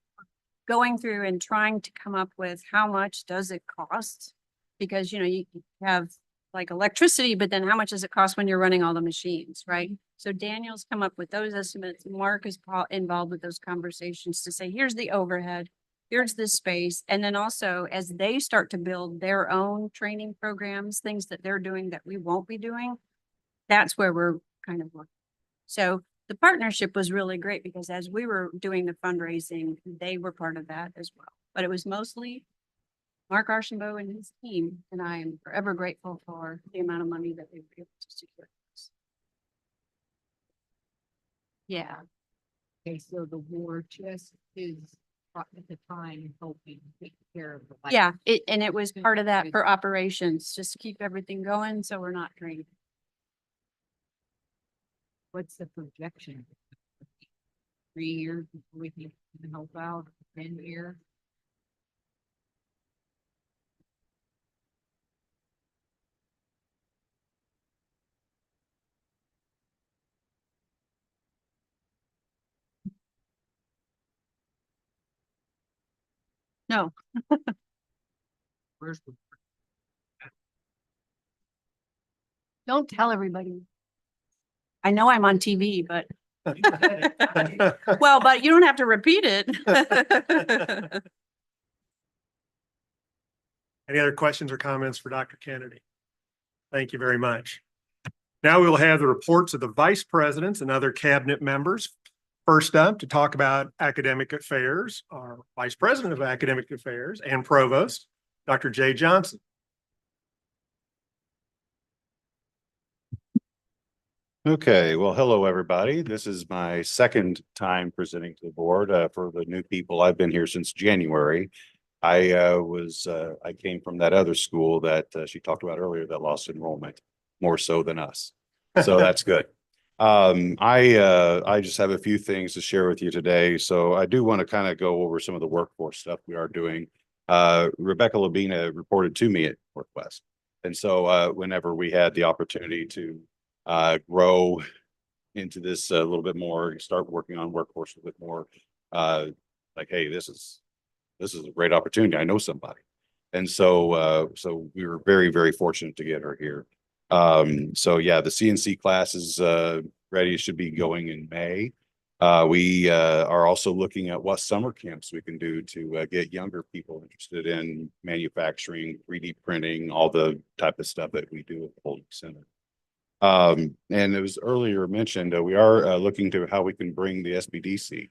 going through and trying to come up with how much does it cost? Because, you have like electricity, but then how much does it cost when you're running all the machines, right? So Daniel's come up with those estimates. Mark is involved with those conversations to say, here's the overhead, here's the space. And then also as they start to build their own training programs, things that they're doing that we won't be doing, that's where we're kind of working. So the partnership was really great because as we were doing the fundraising, they were part of that as well. But it was mostly Mark Archambault and his team, and I am forever grateful for the amount of money that they were able to secure. Yeah, Okay, so the war chest is at the time helping take care of the. yeah, and it was part of that for operations, just to keep everything going, so we're not drained. What's the projection? 3 years before we can help out, 10 years? No, Where's the don't tell everybody. I know I'm on TV, but, well, but you don't have to repeat it. Any other questions or comments for Dr. Kennedy? Thank you very much. Now we will have the reports of the vice presidents and other cabinet members. First up to talk about academic affairs, our vice president of academic affairs and provost, Dr. Jay Johnson. Okay, well, hello, everybody. This is my second time presenting to the board. For the new people, I've been here since January. I came from that other school that she talked about earlier that lost enrollment more so than us. So that's good. I just have a few things to share with you today. So I do want to kind of go over some of the workforce stuff we are doing. Rebecca Labina reported to me at Northwest. And so whenever we had the opportunity to grow into this a little bit more, start working on workforce a bit more, like, hey, this is a great opportunity. I know somebody. And so we were very, very fortunate to get her here. So yeah, the CNC class is ready, should be going in May. We are also looking at what summer camps we can do to get younger people interested in manufacturing, 3D printing, all the type of stuff that we do at the Holding Center. And it was earlier mentioned, we are looking to how we can bring the SBDC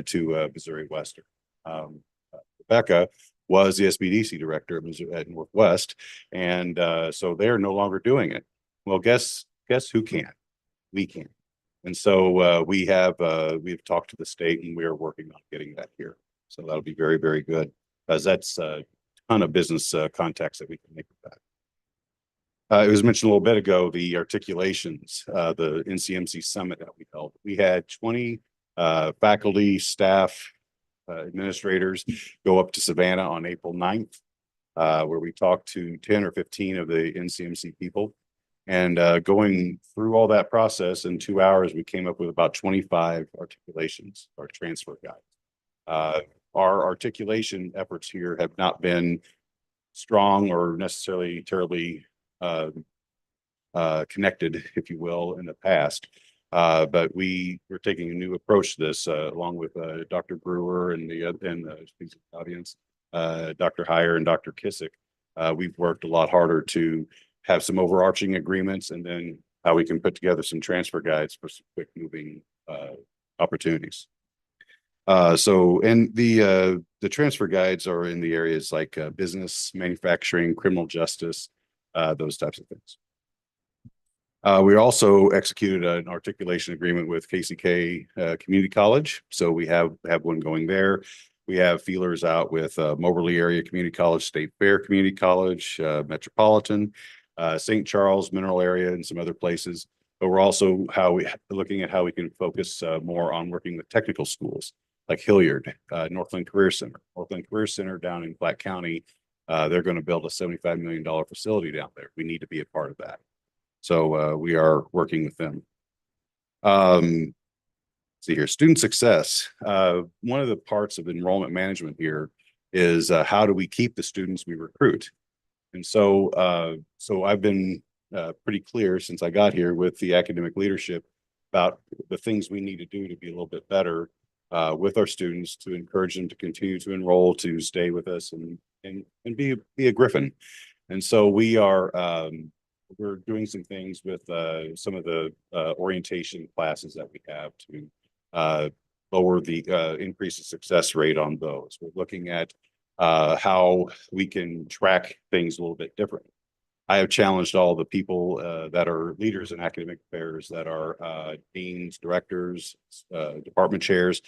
to Missouri Western. Rebecca was the SBDC director at Northwest, and so they're no longer doing it. Well, guess who can? We can. And so we've talked to the state, and we are working on getting that here. So that'll be very, very good, because that's a ton of business contacts that we can make with that. It was mentioned a little bit ago, the articulations, the NCMC summit that we held. We had 20 faculty, staff, administrators go up to Savannah on April 9th, where we talked to 10 or 15 of the NCMC people. And going through all that process in 2 hours, we came up with about 25 articulations, or transfer guides. Our articulation efforts here have not been strong or necessarily terribly connected, if you will, in the past. But we're taking a new approach to this, along with Dr. Brewer and the audience, Dr. Heyer and Dr. Kissick. We've worked a lot harder to have some overarching agreements, and then how we can put together some transfer guides for some quick moving opportunities. And the transfer guides are in the areas like business, manufacturing, criminal justice, those types of things. We also executed an articulation agreement with KCK Community College. So we have one going there. We have feelers out with Moberly Area Community College, State Fair Community College, Metropolitan, St. Charles Mineral Area, and some other places. But we're also looking at how we can focus more on working with technical schools like Hilliard, Northland Career Center. Northland Career Center down in Platte County, they're going to build a $75 million facility down there. We need to be a part of that. So we are working with them. see here, student success. One of the parts of enrollment management here is how do we keep the students we recruit? And so I've been pretty clear since I got here with the academic leadership about the things we need to do to be a little bit better with our students to encourage them to continue to enroll, to stay with us and be a Griffin. And so we're doing some things with some of the orientation classes that we have to lower the increase the success rate on those. We're looking at how we can track things a little bit differently. I have challenged all the people that are leaders in academic affairs, that are deans, directors, department chairs.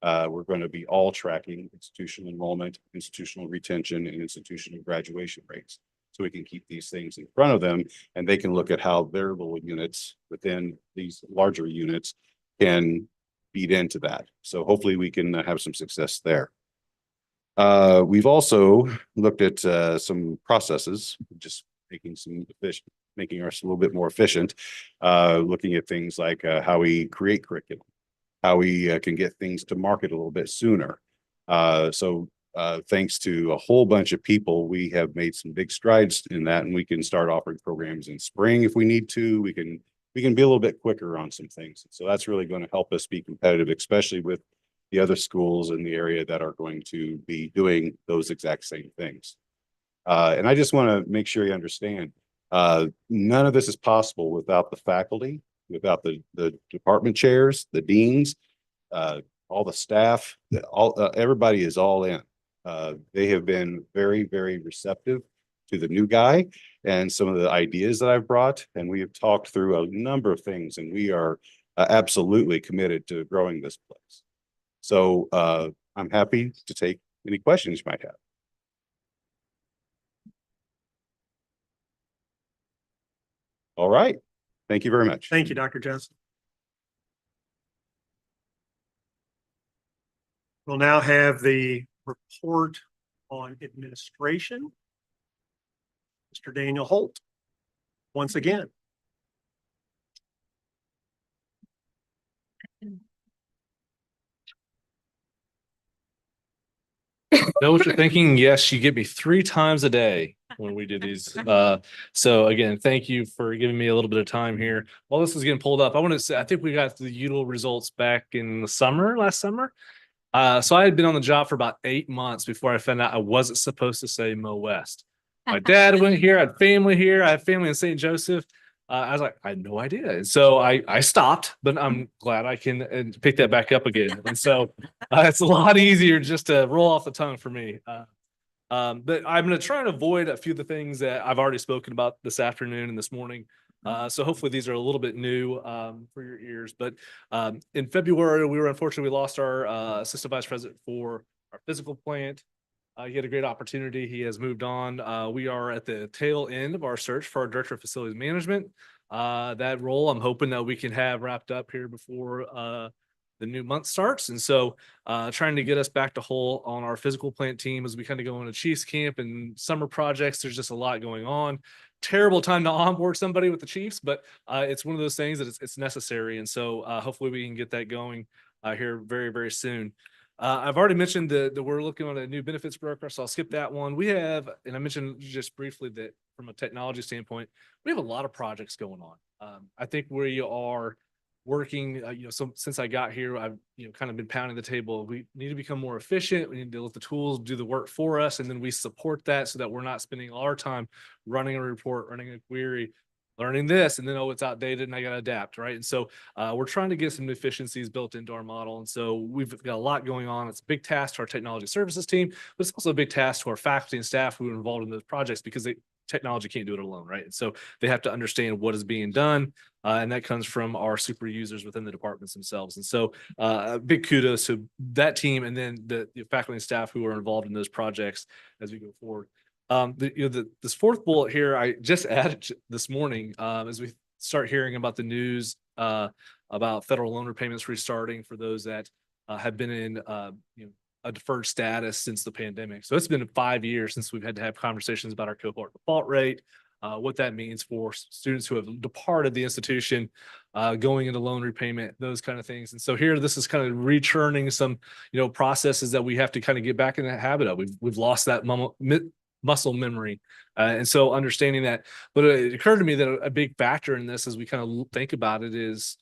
We're going to be all tracking institutional enrollment, institutional retention, and institutional graduation rates. So we can keep these things in front of them and they can look at how their little units within these larger units can feed into that. So hopefully we can have some success there. We've also looked at some processes, just making us a little bit more efficient, looking at things like how we create curriculum, how we can get things to market a little bit sooner. Thanks to a whole bunch of people, we have made some big strides in that, and we can start offering programs in spring if we need to. We can be a little bit quicker on some things. So that's really going to help us be competitive, especially with the other schools in the area that are going to be doing those exact same things. And I just want to make sure you understand, none of this is possible without the faculty, without the department chairs, the deans, all the staff, everybody is all in. They have been very, very receptive to the new guy and some of the ideas that I've brought. And we have talked through a number of things, and we are absolutely committed to growing this place. So I'm happy to take any questions you might have. All right. Thank you very much. Thank you, Dr. Johnson. We'll now have the report on administration. Mr. Daniel Holt, once again. Know what you're thinking? Yes, you get me 3 times a day when we do these. So again, thank you for giving me a little bit of time here. While this is getting pulled up, I want to say, I think we got the Unionl results back in the summer, last summer. So I had been on the job for about 8 months before I found out I wasn't supposed to say Mo West. My dad went here, I had family here, I have family in St. Joseph. I was like, I had no idea. And so I stopped, but I'm glad I can pick that back up again. And so it's a lot easier just to roll off the tongue for me. But I'm going to try and avoid a few of the things that I've already spoken about this afternoon and this morning. So hopefully these are a little bit new for your ears. But in February, we lost our assistant vice president for our physical plant. He had a great opportunity. He has moved on. We are at the tail end of our search for our director of facilities management. That role, I'm hoping that we can have wrapped up here before the new month starts. And so trying to get us back to whole on our physical plant team as we kind of go into Chiefs camp and summer projects. There's just a lot going on. Terrible time to onboard somebody with the Chiefs, but it's one of those things that it's necessary. And so hopefully we can get that going here very, very soon. I've already mentioned that we're looking on a new benefits broker, so I'll skip that one. We have, and I mentioned just briefly that from a technology standpoint, we have a lot of projects going on. I think we are working, so since I got here, I've kind of been pounding the table. We need to become more efficient. We need to let the tools do the work for us, and then we support that so that we're not spending all our time running a report, running a query, learning this, and then, oh, it's outdated and I got to adapt, right? And so we're trying to get some efficiencies built into our model. And so we've got a lot going on. It's a big task to our technology services team, but it's also a big task to our faculty and staff who are involved in those projects because technology can't do it alone, right? And so they have to understand what is being done. And that comes from our super users within the departments themselves. And so big kudos to that team and then the faculty and staff who are involved in those projects as we go forward. This fourth bullet here, I just added this morning as we start hearing about the news about federal loan repayments restarting for those that have been in a deferred status since the pandemic. So it's been 5 years since we've had to have conversations about our cohort default rate, what that means for students who have departed the institution, going into loan repayment, those kind of things. And so here, this is kind of returning some, processes that we have to kind of get back in the habit of. We've lost that muscle memory. And so understanding that, but it occurred to me that a big factor in this as we kind of think about it is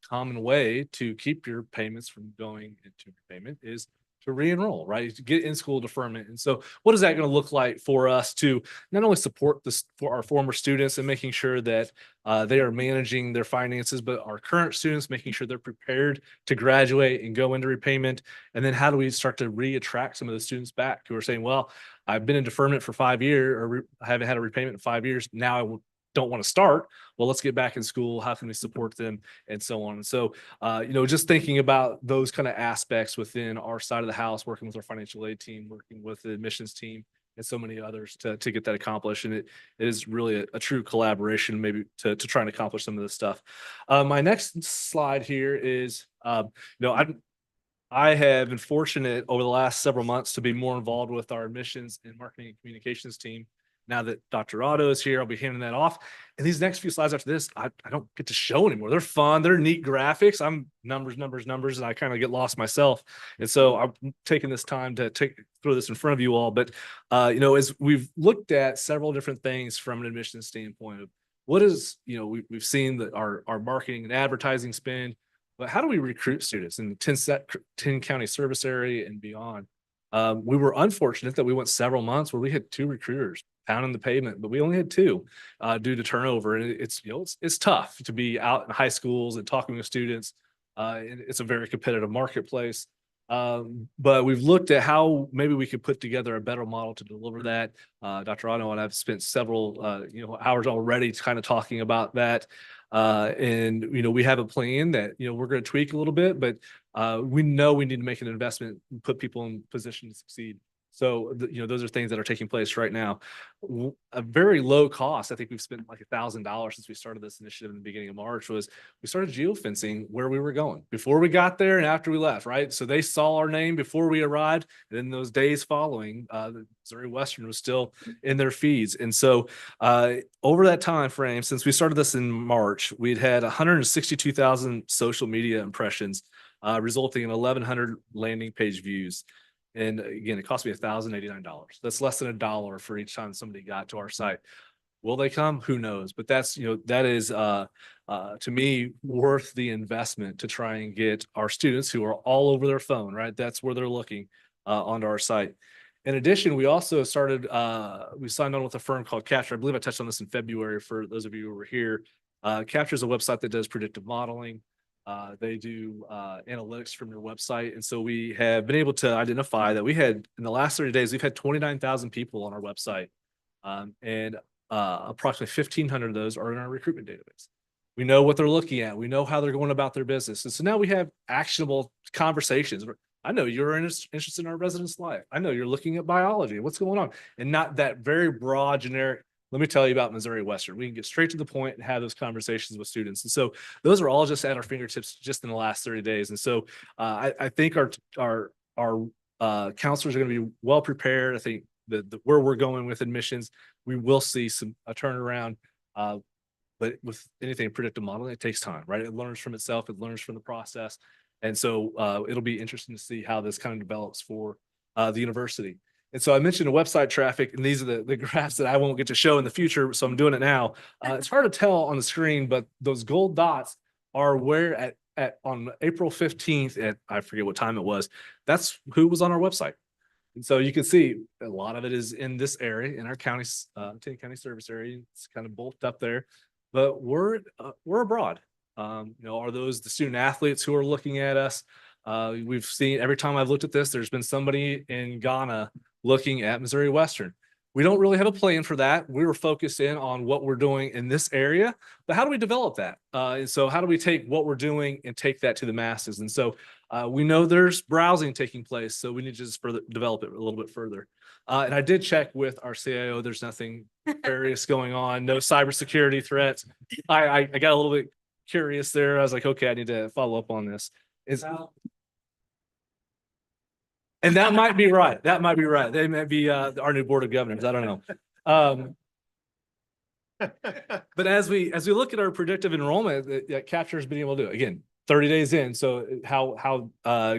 common way to keep your payments from going into repayment is to re-enroll, right? To get in-school deferment. And so what is that going to look like for us to not only support this for our former students and making sure that they are managing their finances, but our current students, making sure they're prepared to graduate and go into repayment. And then how do we start to re-attract some of the students back who are saying, well, I've been in deferment for 5 years or I haven't had a repayment in 5 years. Now I don't want to start. Well, let's get back in school. How can we support them and so on? And so, just thinking about those kind of aspects within our side of the house, working with our financial aid team, working with the admissions team and so many others to get that accomplished. And it is really a true collaboration, maybe to try and accomplish some of this stuff. My next slide here is, I have been fortunate over the last several months to be more involved with our admissions and marketing and communications team. Now that Dr. Otto is here, I'll be handing that off. And these next few slides after this, I don't get to show anymore. They're fun. They're neat graphics. I'm numbers, and I kind of get lost myself. And so I'm taking this time to throw this in front of you all. But, as we've looked at several different things from an admissions standpoint of what is, we've seen that our marketing and advertising spend, but how do we recruit students in the 10 county service area and beyond? We were unfortunate that we went several months where we had 2 recruiters pounding the pavement, but we only had 2 due to turnover. And it's tough to be out in high schools and talking with students. And it's a very competitive marketplace. But we've looked at how maybe we could put together a better model to deliver that. Dr. Otto and I've spent several hours already kind of talking about that. And we have a plan that we're going to tweak a little bit, but we know we need to make an investment and put people in position to succeed. So, those are things that are taking place right now. A very low cost. I think we've spent like $1,000 since we started this initiative in the beginning of March. Was we started geofencing where we were going before we got there and after we left, right? So they saw our name before we arrived. And then those days following, the Missouri Western was still in their feeds. And so over that time frame, since we started this in March, we'd had 162,000 social media impressions, resulting in 1,100 landing page views. And again, it cost me $1,089. That's less than $1 for each time somebody got to our site. Will they come? Who knows? But that's, that is, to me, worth the investment to try and get our students who are all over their phone, right? That's where they're looking onto our site. In addition, we also started, we signed on with a firm called Capture. I believe I touched on this in February for those of you who were here. Capture is a website that does predictive modeling. They do analytics from your website. And so we have been able to identify that we had, in the last 30 days, we've had 29,000 people on our website. And approximately 1,500 of those are in our recruitment database. We know what they're looking at. We know how they're going about their business. And so now we have actionable conversations. I know you're interested in our residents' life. I know you're looking at biology. What's going on? And not that very broad, generic, let me tell you about Missouri Western. We can get straight to the point and have those conversations with students. And so those are all just at our fingertips just in the last 30 days. And so I think our counselors are going to be well prepared. I think where we're going with admissions, we will see a turnaround. But with anything predictive modeling, it takes time, right? It learns from itself. It learns from the process. And so it'll be interesting to see how this kind of develops for the university. And so I mentioned the website traffic, and these are the graphs that I won't get to show in the future, so I'm doing it now. It's hard to tell on the screen, but those gold dots are where on April 15th at, I forget what time it was, that's who was on our website. And so you can see a lot of it is in this area, in our county's 10 county service area. It's kind of bulked up there, but we're abroad. Are those the student athletes who are looking at us? We've seen every time I've looked at this, there's been somebody in Ghana looking at Missouri Western. We don't really have a plan for that. We were focused in on what we're doing in this area, but how do we develop that? And so how do we take what we're doing and take that to the masses? And so we know there's browsing taking place, so we need to just further develop it a little bit further. And I did check with our CIO. There's nothing nefarious going on, no cybersecurity threats. I got a little bit curious there. I was like, okay, I need to follow up on this. And that might be right. That might be right. They may be our new board of governors. I don't know. But as we look at our predictive enrollment, that captures being able to do it. Again, 30 days in. So how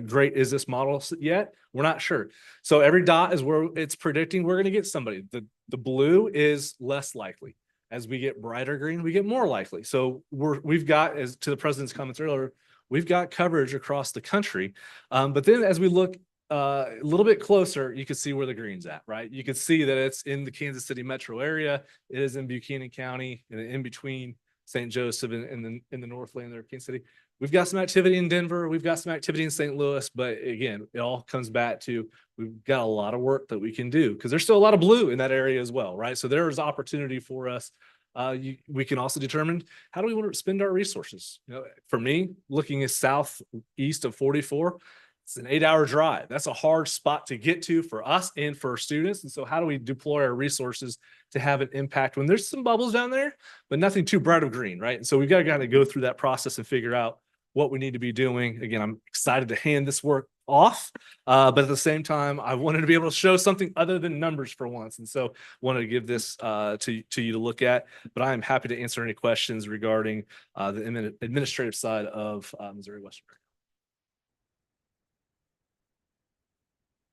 great is this model yet? We're not sure. So every dot is where it's predicting we're going to get somebody. The blue is less likely. As we get brighter green, we get more likely. So we've got, as to the president's comments earlier, we've got coverage across the country. But then as we look a little bit closer, you can see where the green's at, right? You can see that it's in the Kansas City metro area. It is in Buchanan County and in between St. Joseph and in the Northland there, Kansas City. We've got some activity in Denver. We've got some activity in St. Louis, but again, it all comes back to we've got a lot of work that we can do because there's still a lot of blue in that area as well, right? So there is opportunity for us. We can also determine how do we want to spend our resources. You know, for me, looking at southeast of 44, it's an 8-hour drive. That's a hard spot to get to for us and for students. And so how do we deploy our resources to have an impact when there's some bubbles down there, but nothing too bright of green, right? And so we've got to kind of go through that process and figure out what we need to be doing. Again, I'm excited to hand this work off, but at the same time, I wanted to be able to show something other than numbers for once. And so wanted to give this to you to look at, but I am happy to answer any questions regarding the administrative side of Missouri Western.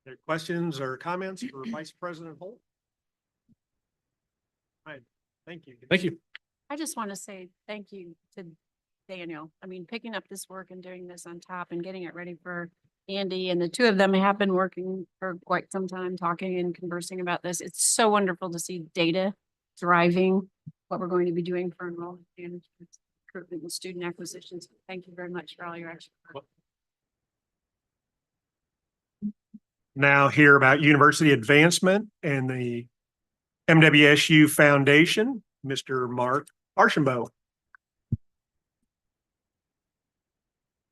There questions or comments for Vice President Holt? All right, thank you. Thank you. I just want to say thank you to Daniel. I mean, picking up this work and doing this on top and getting it ready for Andy, and the two of them have been working for quite some time, talking and conversing about this. It's so wonderful to see data driving what we're going to be doing for enrollment management, recruitment, and student acquisitions. Thank you very much for all your extra work. Now hear about university advancement and the MWSU Foundation, Mr. Mark Archambault.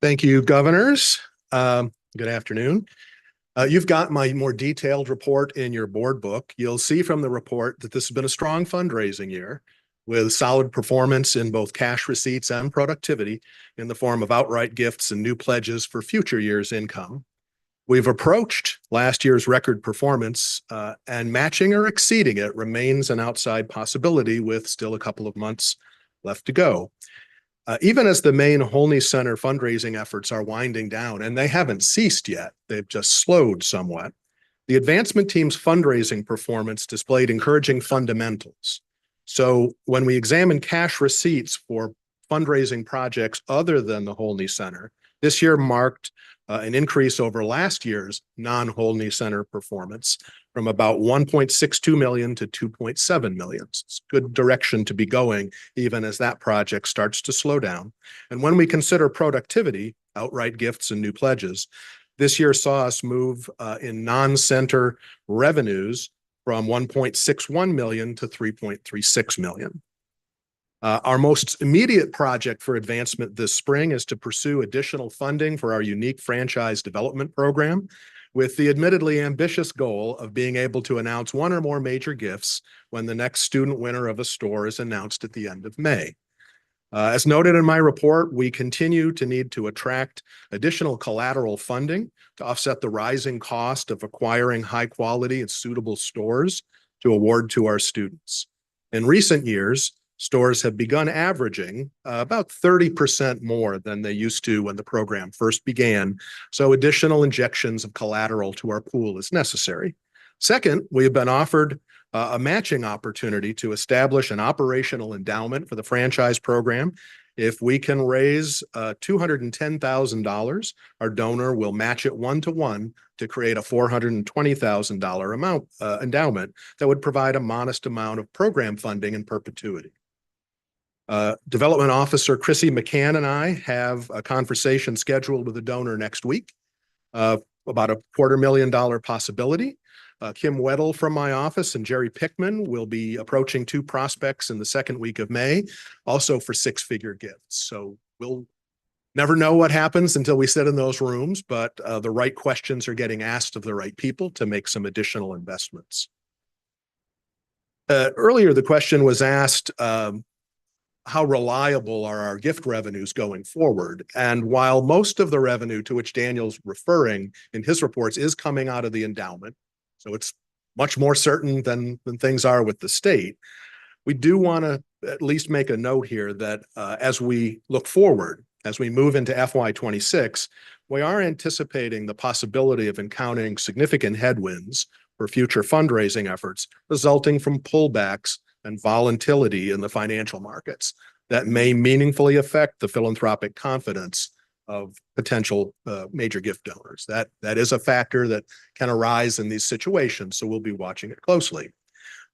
Thank you, governors. Good afternoon. You've got my more detailed report in your board book. You'll see from the report that this has been a strong fundraising year with solid performance in both cash receipts and productivity in the form of outright gifts and new pledges for future years' income. We've approached last year's record performance and matching or exceeding it remains an outside possibility with still a couple of months left to go. Even as the main Holney Center fundraising efforts are winding down, and they haven't ceased yet, they've just slowed somewhat, the advancement team's fundraising performance displayed encouraging fundamentals. So when we examine cash receipts for fundraising projects other than the Holney Center, this year marked an increase over last year's non-Holney Center performance from about 1.62 million to 2.7 million. It's good direction to be going, even as that project starts to slow down. And when we consider productivity, outright gifts and new pledges, this year saw us move in non-center revenues from 1.61 million to 3.36 million. Our most immediate project for advancement this spring is to pursue additional funding for our unique franchise development program, with the admittedly ambitious goal of being able to announce one or more major gifts when the next student winner of a store is announced at the end of May. As noted in my report, we continue to need to attract additional collateral funding to offset the rising cost of acquiring high quality and suitable stores to award to our students. In recent years, stores have begun averaging about 30% more than they used to when the program first began, so additional injections of collateral to our pool is necessary. Second, we have been offered a matching opportunity to establish an operational endowment for the franchise program. If we can raise $210,000, our donor will match it 1-to-1 to create a $420,000 endowment that would provide a modest amount of program funding in perpetuity. Development Officer Chrissy McCann and I have a conversation scheduled with the donor next week about a $250,000 possibility. Kim Weddle from my office and Jerry Pickman will be approaching 2 prospects in the second week of May, also for 6-figure gifts. So we'll never know what happens until we sit in those rooms, but the right questions are getting asked of the right people to make some additional investments. Earlier, the question was asked, how reliable are our gift revenues going forward? And while most of the revenue to which Daniel's referring in his reports is coming out of the endowment, so it's much more certain than things are with the state, We do want to at least make a note here that as we look forward, as we move into FY26, we are anticipating the possibility of encountering significant headwinds for future fundraising efforts resulting from pullbacks and volatility in the financial markets that may meaningfully affect the philanthropic confidence of potential major gift donors. That is a factor that can arise in these situations, so we'll be watching it closely.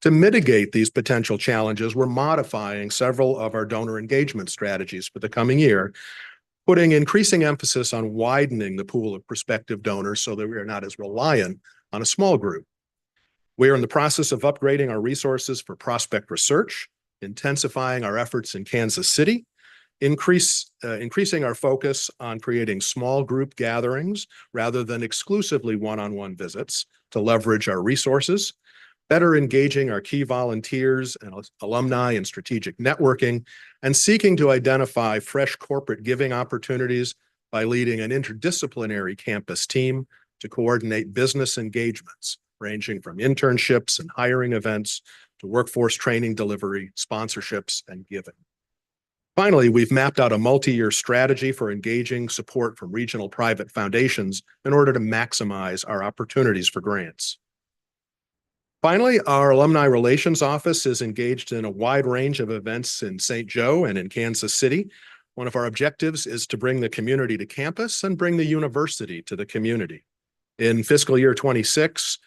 To mitigate these potential challenges, we're modifying several of our donor engagement strategies for the coming year, putting increasing emphasis on widening the pool of prospective donors so that we are not as reliant on a small group. We are in the process of upgrading our resources for prospect research, intensifying our efforts in Kansas City, increasing our focus on creating small group gatherings rather than exclusively one-on-one visits to leverage our resources, better engaging our key volunteers and alumni in strategic networking, and seeking to identify fresh corporate giving opportunities by leading an interdisciplinary campus team to coordinate business engagements, ranging from internships and hiring events to workforce training delivery, sponsorships, and giving. Finally, we've mapped out a multi-year strategy for engaging support from regional private foundations in order to maximize our opportunities for grants. Finally, our Alumni Relations Office is engaged in a wide range of events in St. Joe and in Kansas City. One of our objectives is to bring the community to campus and bring the university to the community. In fiscal year 26,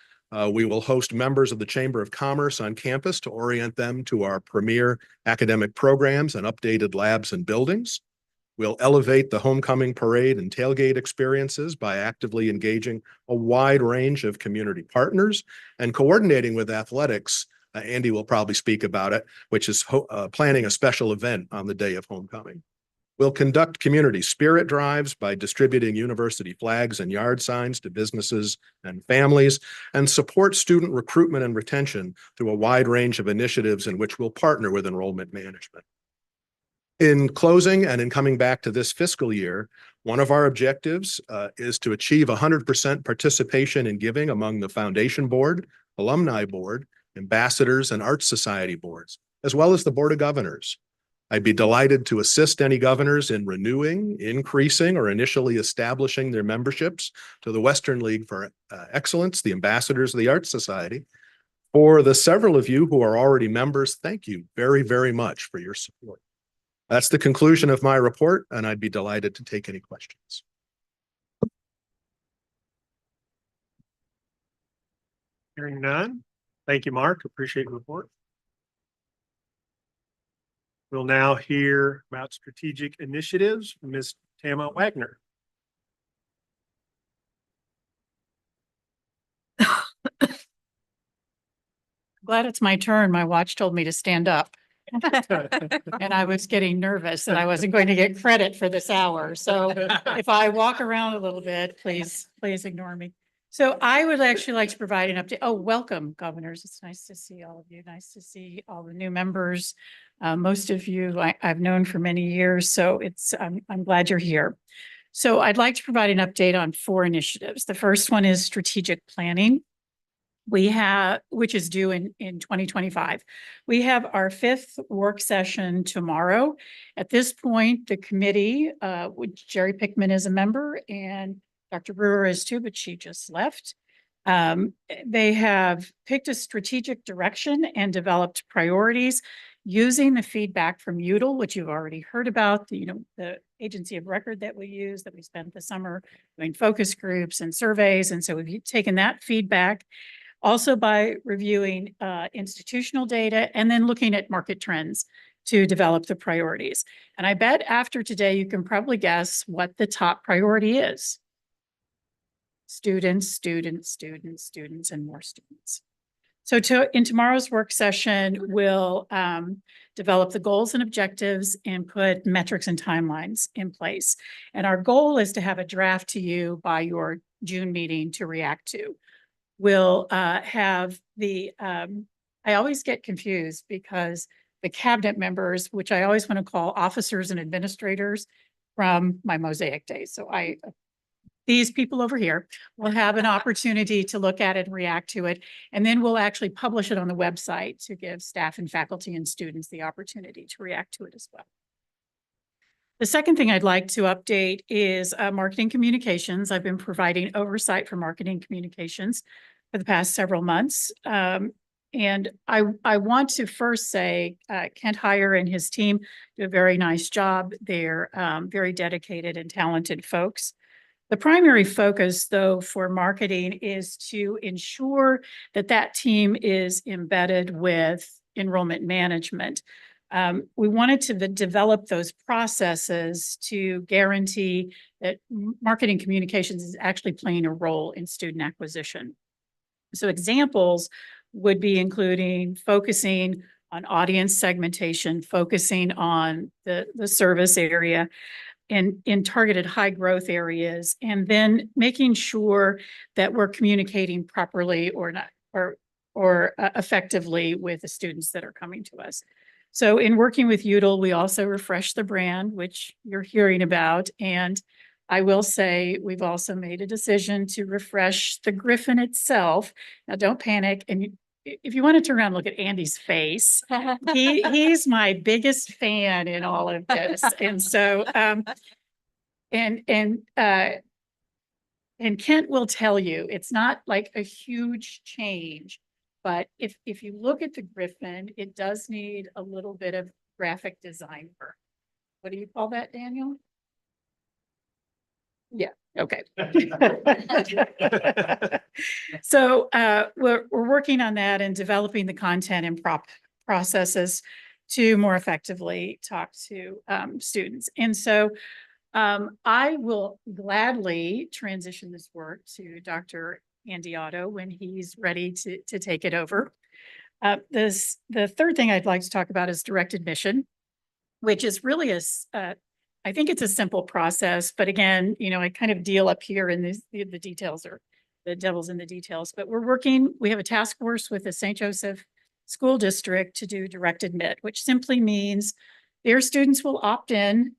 we will host members of the Chamber of Commerce on campus to orient them to our premier academic programs and updated labs and buildings. We'll elevate the homecoming parade and tailgate experiences by actively engaging a wide range of community partners and coordinating with athletics. Andy will probably speak about it, which is planning a special event on the day of homecoming. We'll conduct community spirit drives by distributing university flags and yard signs to businesses and families, and support student recruitment and retention through a wide range of initiatives in which we'll partner with enrollment management. In closing and in coming back to this fiscal year, one of our objectives is to achieve 100% participation in giving among the Foundation Board, Alumni Board, Ambassadors, and Arts Society boards, as well as the Board of Governors. I'd be delighted to assist any governors in renewing, increasing, or initially establishing their memberships to the Western League for Excellence, the Ambassadors of the Arts Society. For the several of you who are already members, thank you very, very much for your support. That's the conclusion of my report, and I'd be delighted to take any questions. Hearing none. Thank you, Mark. Appreciate your report. We'll now hear about strategic initiatives from Ms. Tama Wagner. Glad it's my turn. My watch told me to stand up. And I was getting nervous that I wasn't going to get credit for this hour. So if I walk around a little bit, please ignore me. So I would actually like to provide an update. Oh, welcome, governors. It's nice to see all of you. Nice to see all the new members. Most of you I've known for many years, so I'm glad you're here. So I'd like to provide an update on 4 initiatives. The first one is strategic planning. Which is due in 2025. We have our 5th work session tomorrow. At this point, the committee, which Jerry Pickman is a member and Dr. Brewer is too, but she just left. They have picked a strategic direction and developed priorities using the feedback from Unionl, which you've already heard about, the agency of record that we use, that we spent the summer doing focus groups and surveys. And so we've taken that feedback. Also by reviewing institutional data and then looking at market trends to develop the priorities. And I bet after today, you can probably guess what the top priority is. Students, students, students, students, and more students. So in tomorrow's work session, we'll develop the goals and objectives and put metrics and timelines in place. And our goal is to have a draft to you by your June meeting to react to. We'll have the, I always get confused because the cabinet members, which I always want to call officers and administrators from my Mosaic days. So these people over here will have an opportunity to look at it and react to it. And then we'll actually publish it on the website to give staff and faculty and students the opportunity to react to it as well. The second thing I'd like to update is marketing communications. I've been providing oversight for marketing communications for the past several months. And I want to first say Kent Heyer and his team do a very nice job. They're very dedicated and talented folks. The primary focus, though, for marketing is to ensure that that team is embedded with enrollment management. We wanted to develop those processes to guarantee that marketing communications is actually playing a role in student acquisition. So examples would be including focusing on audience segmentation, focusing on the service area and in targeted high growth areas, and then making sure that we're communicating properly or not, or effectively with the students that are coming to us. So in working with Unionl, we also refreshed the brand, which you're hearing about. And I will say we've also made a decision to refresh the Griffin itself. Now, don't panic. And if you want to turn around and look at Andy's face, he's my biggest fan in all of this. And so, and Kent will tell you, it's not like a huge change. But if you look at the Griffin, it does need a little bit of graphic design work. What do you call that, Daniel? Yeah, okay. So we're working on that and developing the content and processes to more effectively talk to students. And so I will gladly transition this work to Dr. Andy Otto when he's ready to take it over. The third thing I'd like to talk about is direct admission, which is really I think it's a simple process, but again, you know, I kind of deal up here in the details, or the devil's in the details, but we have a task force with the St. Joseph School District to do direct admit, which simply means their students will opt in.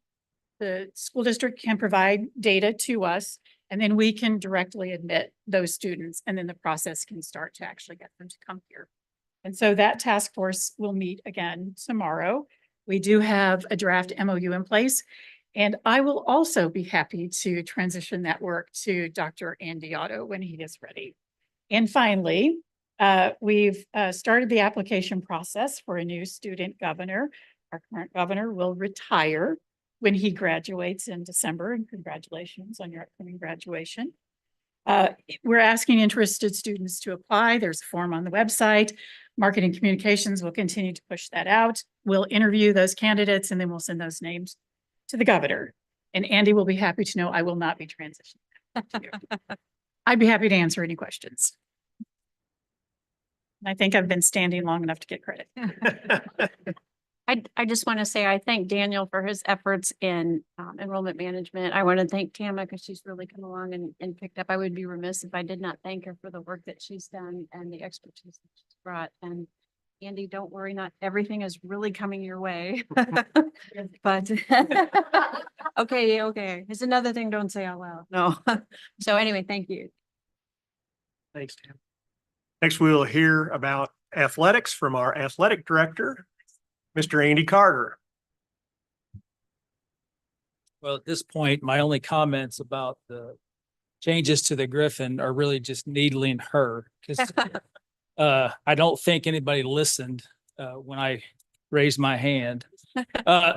The school district can provide data to us, and then we can directly admit those students, and then the process can start to actually get them to come here. And so that task force will meet again tomorrow. We do have a draft MOU in place, and I will also be happy to transition that work to Dr. Andy Otto when he is ready. And finally, we've started the application process for a new student governor. Our current governor will retire when he graduates in December, and congratulations on your upcoming graduation. We're asking interested students to apply. There's a form on the website. Marketing Communications will continue to push that out. We'll interview those candidates, and then we'll send those names to the governor. And Andy will be happy to know I will not be transitioning. I'd be happy to answer any questions. I think I've been standing long enough to get credit. I just want to say I thank Daniel for his efforts in enrollment management. I want to thank Tama because she's really come along and picked up. I would be remiss if I did not thank her for the work that she's done and the expertise that she's brought. And Andy, don't worry, not everything is really coming your way. But okay. It's another thing, don't say out loud. No. So anyway, thank you. Thanks, Tim. Next, we'll hear about athletics from our athletic director, Mr. Andy Carter. Well, at this point, my only comments about the changes to the Griffin are really just needling her, because I don't think anybody listened when I raised my hand.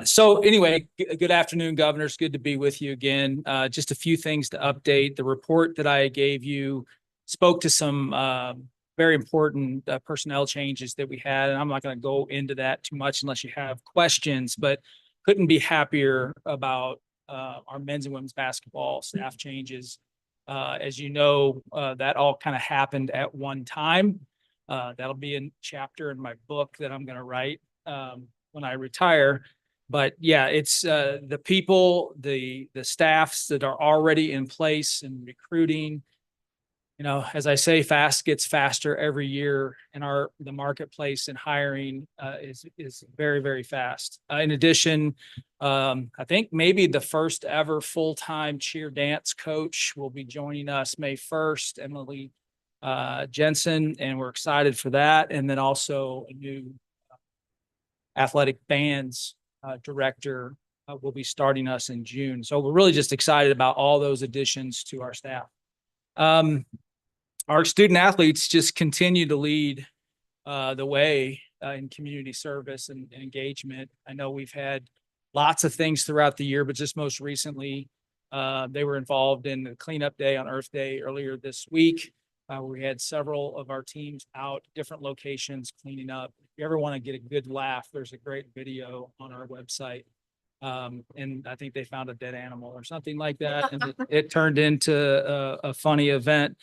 So anyway, good afternoon, governors. Good to be with you again. Just a few things to update. The report that I gave you spoke to some very important personnel changes that we had, and I'm not going to go into that too much unless you have questions, but couldn't be happier about our men's and women's basketball staff changes. As you know, that all kind of happened at one time. That'll be a chapter in my book that I'm going to write when I retire. But yeah, it's the people, the staffs that are already in place and recruiting as I say, fast gets faster every year, and the marketplace and hiring is very, very fast. In addition, I think maybe the first ever full-time cheer dance coach will be joining us May 1st, Emily Jensen, and we're excited for that. And then also a new athletic bands director will be starting us in June. So we're really just excited about all those additions to our staff. Our student athletes just continue to lead the way in community service and engagement. I know we've had lots of things throughout the year, but just most recently, they were involved in the cleanup day on Earth Day earlier this week. We had several of our teams out different locations cleaning up. If you ever want to get a good laugh, there's a great video on our website. And I think they found a dead animal or something like that. And it turned into a funny event.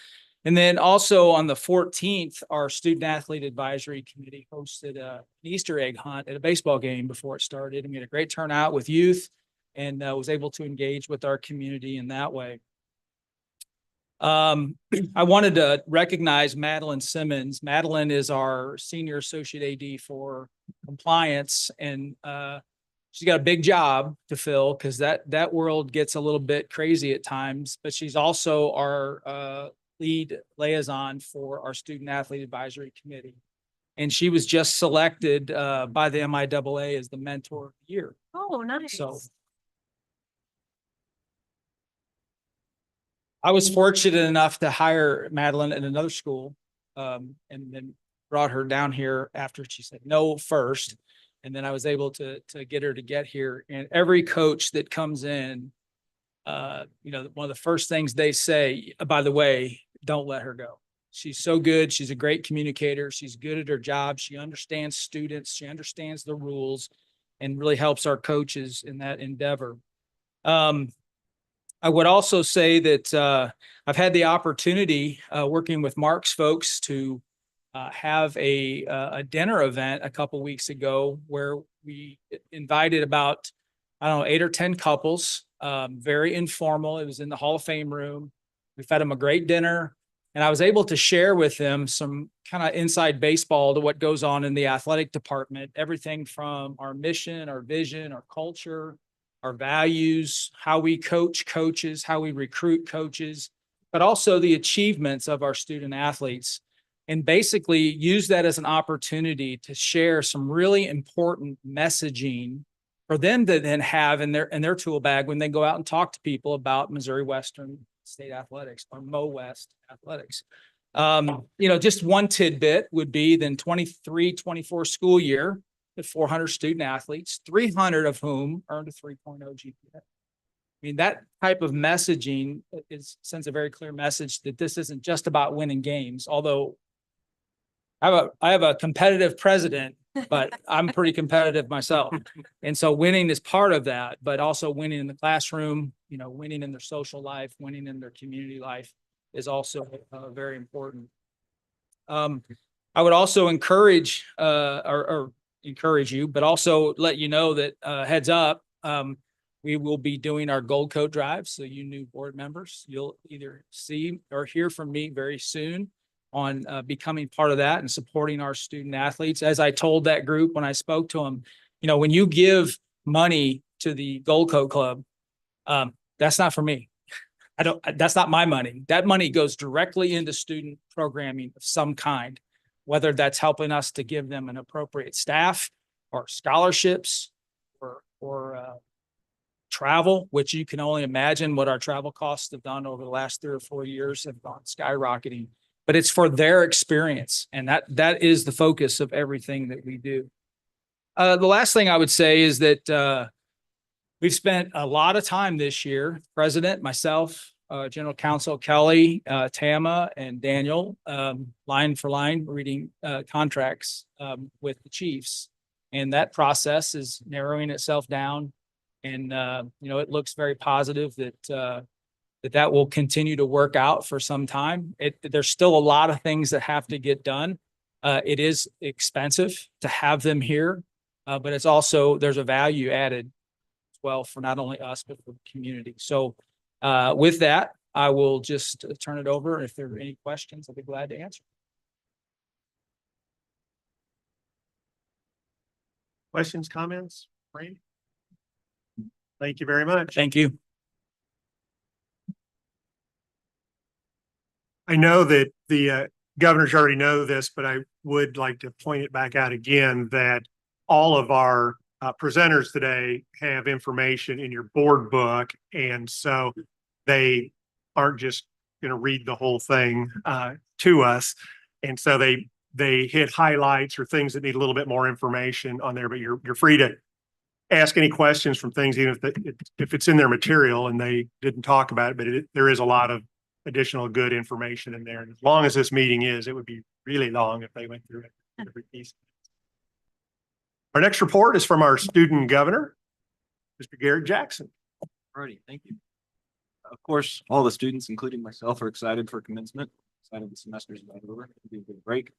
And then also on the 14th, our Student Athlete Advisory Committee hosted an Easter egg hunt at a baseball game before it started. And we had a great turnout with youth and was able to engage with our community in that way. I wanted to recognize Madeline Simmons. Madeline is our Senior Associate AD for Compliance, and she's got a big job to fill because that world gets a little bit crazy at times, but she's also our lead liaison for our Student Athlete Advisory Committee. And she was just selected by the MIAA as the Mentor of the Year. Oh, nice. So I was fortunate enough to hire Madeline at another school and then brought her down here after she said no first. And then I was able to get her to get here. And every coach that comes in, one of the first things they say, by the way, don't let her go. She's so good. She's a great communicator. She's good at her job. She understands students. She understands the rules and really helps our coaches in that endeavor. I would also say that I've had the opportunity working with Mark's folks to have a dinner event a couple weeks ago where we invited about, 8 or 10 couples, very informal. It was in the Hall of Fame room. We fed them a great dinner, and I was able to share with them some kind of inside baseball to what goes on in the athletic department, everything from our mission, our vision, our culture, our values, how we coach coaches, how we recruit coaches, but also the achievements of our student athletes. And basically use that as an opportunity to share some really important messaging for them to then have in their tool bag when they go out and talk to people about Missouri Western State athletics or Mo West athletics. Just one tidbit would be then 23-24 school year, with 400 student athletes, 300 of whom earned a 3.0 GPA. I mean, that type of messaging sends a very clear message that this isn't just about winning games, although I have a competitive president, but I'm pretty competitive myself. And so winning is part of that, but also winning in the classroom, winning in their social life, winning in their community life is also very important. I would also encourage you, but also let you know that heads up, we will be doing our Gold Coat Drive. So you new board members, you'll either see or hear from me very soon on becoming part of that and supporting our student athletes. As I told that group when I spoke to them, when you give money to the Gold Coat Club, that's not for me. That's not my money. That money goes directly into student programming of some kind, whether that's helping us to give them an appropriate staff or scholarships or travel, which you can only imagine what our travel costs have done over the last 3 or 4 years have gone skyrocketing. But it's for their experience. And that is the focus of everything that we do. The last thing I would say is that we've spent a lot of time this year, President, myself, General Counsel Kelly, Tama, and Daniel, line for line, reading contracts with the chiefs. And that process is narrowing itself down. And, it looks very positive that will continue to work out for some time. There's still a lot of things that have to get done. It is expensive to have them here, but it's also, there's a value added as well for not only us, but for the community. So with that, I will just turn it over. If there are any questions, I'll be glad to answer. Questions, comments? Randy? Thank you very much. Thank you. I know that the governors already know this, but I would like to point it back out again that all of our presenters today have information in your board book. And so they aren't just going to read the whole thing to us. And so they hit highlights or things that need a little bit more information on there, but you're free to ask any questions from things, even if it's in their material and they didn't talk about it, but there is a lot of additional good information in there. And as long as this meeting is, it would be really long if they went through it, every piece. Our next report is from our student governor, Mr. Garrett Jackson. Alrighty, thank you. Of course, all the students, including myself, are excited for commencement. Excited the semester's about over. It'll be a good break.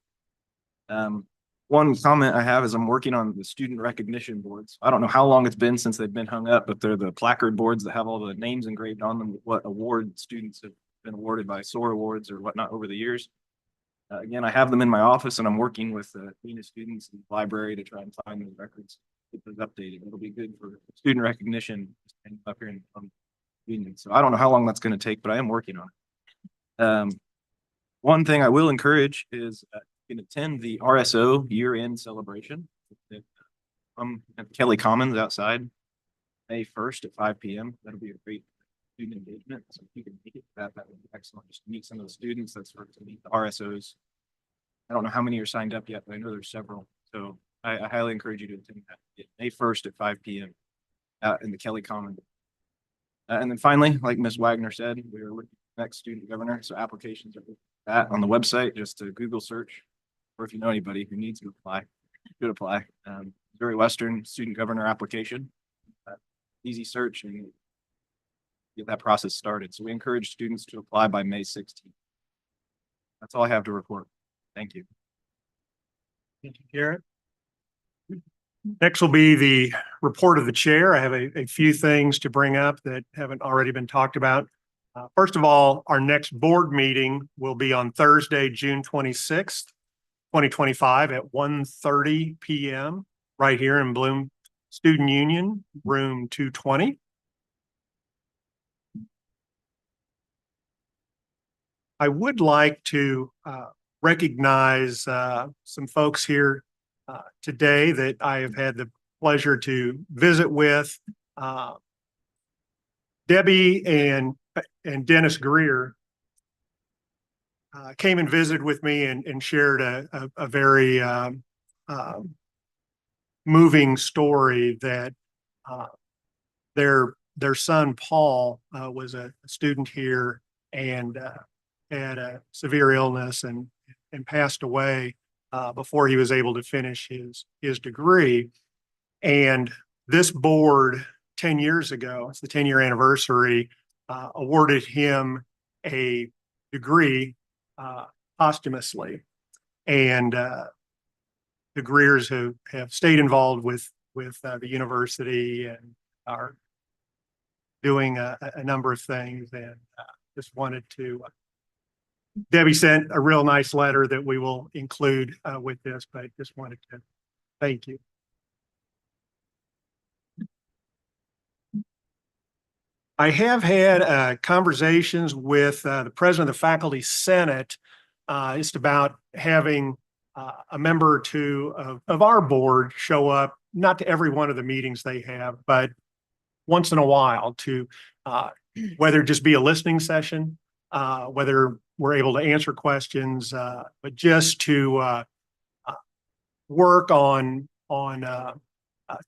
One comment I have is I'm working on the student recognition boards. I don't know how long it's been since they've been hung up, but they're the placard boards that have all the names engraved on them, what award students have been awarded by SOAR awards or whatnot over the years. Again, I have them in my office and I'm working with the dean of students in the library to try and find those records, get those updated. It'll be good for student recognition up here in Union. So I don't know how long that's going to take, but I am working on it. One thing I will encourage is you can attend the RSO year-end celebration. I'm at Kelly Commons outside May 1st at 5 p.m. That'll be a great student engagement. So if you can make it, that would be excellent. Just meet some of the students. That's for to meet the RSOs. I don't know how many are signed up yet, but I know there's several. So I highly encourage you to attend that May 1st at 5 p.m. In the Kelly Commons. And then finally, like Ms. Wagner said, we are looking for the next student governor. So applications are on the website, just to Google search, or if you know anybody who needs to apply, should apply. Missouri Western student governor application, easy search and get that process started. So we encourage students to apply by May 16th. That's all I have to report. Thank you. Thank you, Garrett. Next will be the report of the chair. I have a few things to bring up that haven't already been talked about. First of all, our next board meeting will be on Thursday, June 26th, 2025 at 1:30 p.m. right here in Blum Student Union, room 220. I would like to recognize some folks here today that I have had the pleasure to visit with. Debbie and Dennis Greer came and visited with me and shared a very moving story that their son Paul was a student here and had a severe illness and passed away before he was able to finish his degree. And this board 10 years ago, it's the 10-year anniversary, awarded him a degree posthumously. And the Greers have stayed involved with the university and are doing a number of things. And just wanted to Debbie sent a real nice letter that we will include with this, but just wanted to thank you. I have had conversations with the president of the Faculty Senate just about having a member or two of our board show up, not to every one of the meetings they have, but once in a while to whether it just be a listening session, whether we're able to answer questions, but just to work on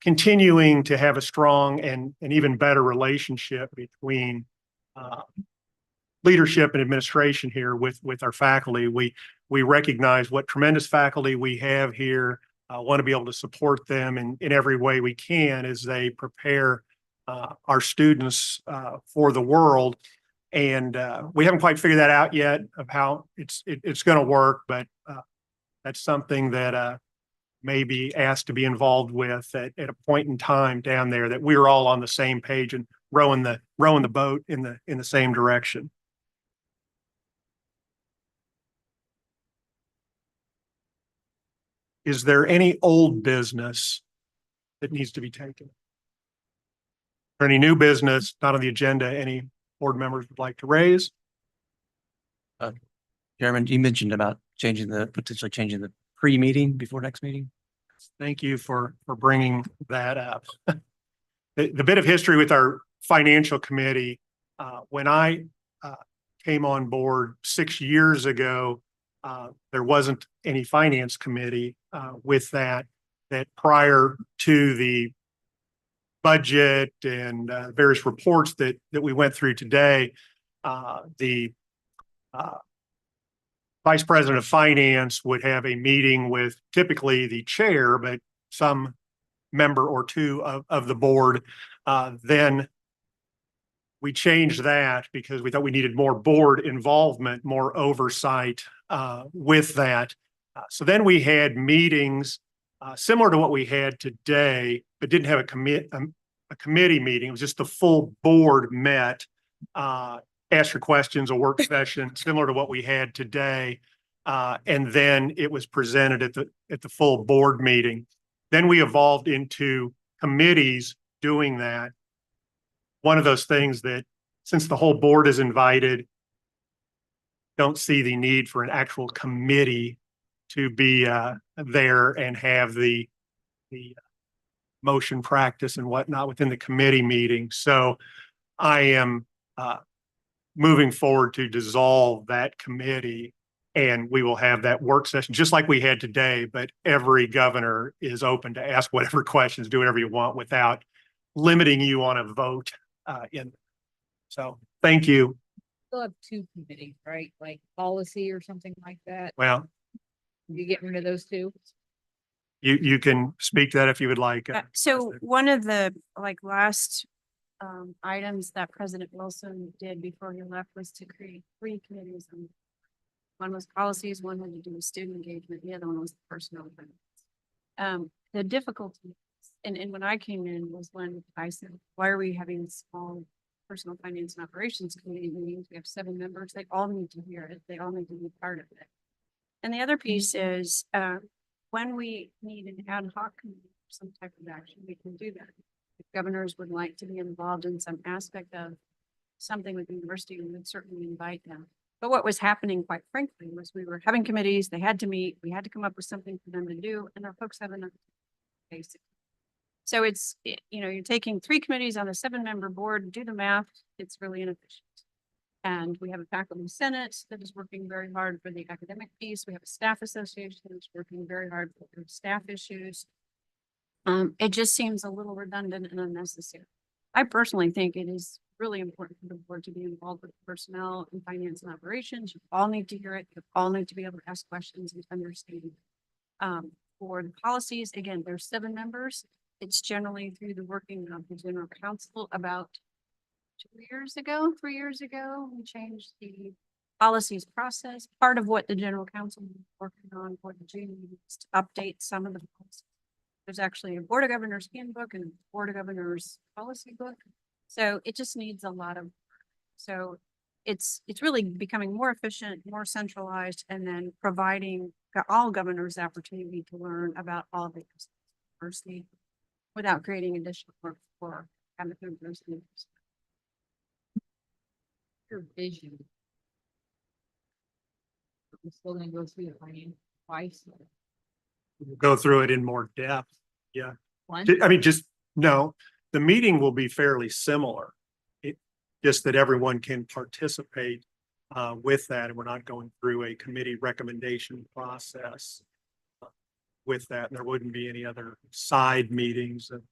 continuing to have a strong and even better relationship between leadership and administration here with our faculty. We recognize what tremendous faculty we have here. Want to be able to support them in every way we can as they prepare our students for the world. And we haven't quite figured that out yet of how it's going to work, but that's something that may be asked to be involved with at a point in time down there, that we're all on the same page and rowing the boat in the same direction. is there any old business that needs to be taken? Or any new business not on the agenda, any board members would like to raise? Chairman, you mentioned about potentially changing the pre-meeting before next meeting. Thank you for bringing that up. The bit of history with our financial committee, when I came on board 6 years ago, there wasn't any finance committee with that prior to the budget and various reports that we went through today, the vice president of finance would have a meeting with typically the chair, but some member or two of the board. Then we changed that because we thought we needed more board involvement, more oversight with that. So then we had meetings similar to what we had today, but didn't have a committee meeting. It was just the full board met, ask your questions, a work session similar to what we had today. And then it was presented at the full board meeting. Then we evolved into committees doing that. One of those things that, since the whole board is invited, don't see the need for an actual committee to be there and have the motion practice and whatnot within the committee meeting. So I am moving forward to dissolve that committee, and we will have that work session just like we had today, but every governor is open to ask whatever questions, do whatever you want without limiting you on a vote in. So thank you. Still have two committees, right? Like policy or something like that. Well, You get rid of those two? you can speak to that if you would like. So one of the last items that President Wilson did before he left was to create 3 committees. One was policies, one had to do with student engagement, the other one was the personnel. The difficulty, and when I came in, was when I said, why are we having small personal finance and operations committee meetings? We have 7 members. They all need to hear it. They all need to be part of it. And the other piece is when we need an ad hoc committee for some type of action, we can do that. If governors would like to be involved in some aspect of something with the university, we would certainly invite them. But what was happening, quite frankly, was we were having committees, they had to meet, we had to come up with something for them to do, and our folks have enough basic. So you're taking 3 committees on a 7-member board, do the math, it's really inefficient. And we have a faculty senate that is working very hard for the academic piece. We have a staff association that's working very hard for their staff issues. It just seems a little redundant and unnecessary. I personally think it is really important for the board to be involved with personnel and finance and operations. You all need to hear it. You all need to be able to ask questions and understand. For the policies, again, there's 7 members. It's generally through the working of the general counsel. About 3 years ago, we changed the policies process. Part of what the general counsel is working on for the June is to update some of the policies. There's actually a Board of Governors handbook and a Board of Governors policy book. So it just needs a lot of work. So it's really becoming more efficient, more centralized, and then providing all governors the opportunity to learn about all the diversity without creating additional work for academic diversity. Your vision. We're still gonna go through the planning twice. We'll go through it in more depth. Yeah. One. I mean, no, the meeting will be fairly similar. Just that everyone can participate with that, and we're not going through a committee recommendation process with that. And there wouldn't be any other side meetings of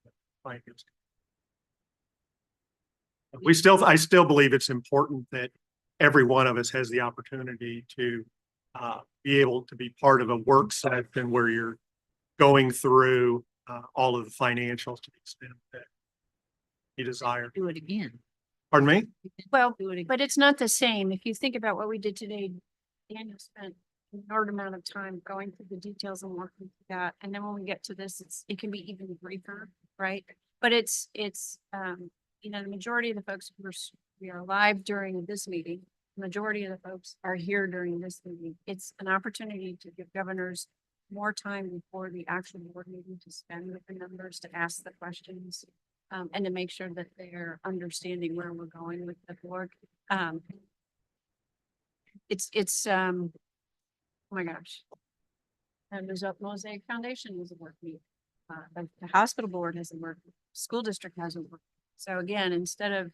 finance. I still believe it's important that every one of us has the opportunity to be able to be part of a work session where you're going through all of the financials to the extent that you desire. Do it again. Pardon me? Well, Do it again. but it's not the same. If you think about what we did today, Daniel spent an inordinate amount of time going through the details and working through that. And then when we get to this, it can be even briefer, right? But it's the majority of the folks we are live during this meeting. The majority of the folks are here during this meeting. It's an opportunity to give governors more time before the actual board meeting to spend with the members, to ask the questions, and to make sure that they're understanding where we're going with the board. Oh my gosh. And there's a Mosaic Foundation is a work meeting. The hospital board has a work, school district has a work. So again, instead of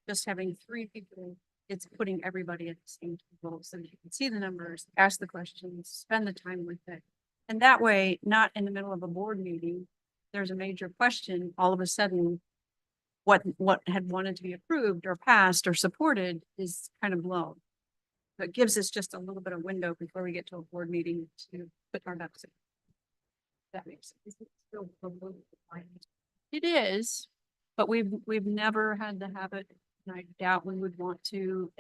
just having 3 people, it's putting everybody at the same table so that you can see the numbers, ask the questions, spend the time with it. And that way, not in the middle of a board meeting, there's a major question, all of a sudden, what had wanted to be approved or passed or supported is kind of blown. So it gives us just a little bit of window before we get to a board meeting to put our ducks in. That makes sense. It is, but we've never had to have it, and I doubt we would want to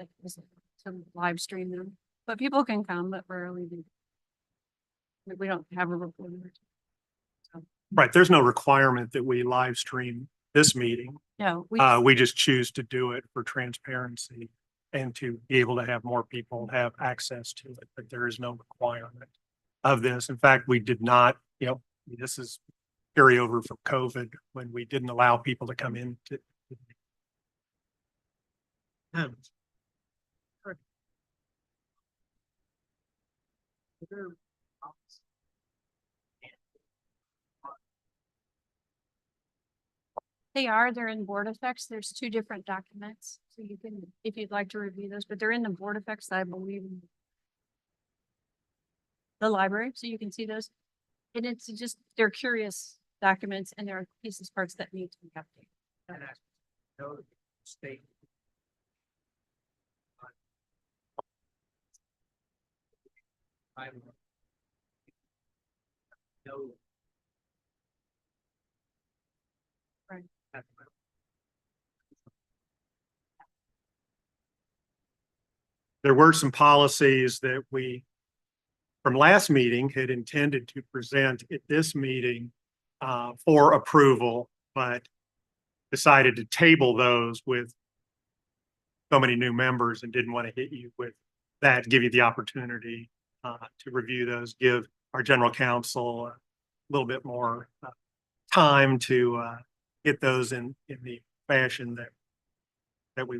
live stream them. But people can come, but rarely do. We don't have a reporter. Right, there's no requirement that we live stream this meeting. No, We just choose to do it for transparency and to be able to have more people have access to it, but there is no requirement of this. In fact, we did not, this is carryover from COVID when we didn't allow people to come in to. they're in board effects. There's 2 different documents. So you can, if you'd like to review those, but they're in the board effects, I believe. The library, so you can see those. And it's just, they're curious documents and there are pieces, parts that need to be updated. State. Right. There were some policies that we, from last meeting, had intended to present at this meeting for approval, but decided to table those with so many new members and didn't want to hit you with that, give you the opportunity to review those, give our general counsel a little bit more time to get those in the fashion that we.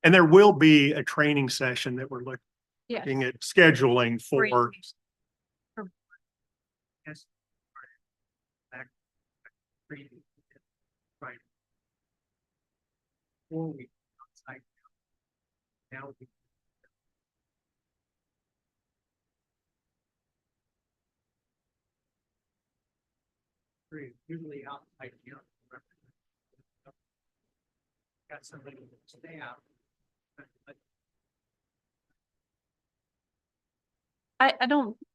And there will be a training session that we're looking at scheduling for. Yes. Right. 4 weeks outside. Now we. Usually outside, got somebody to stay out.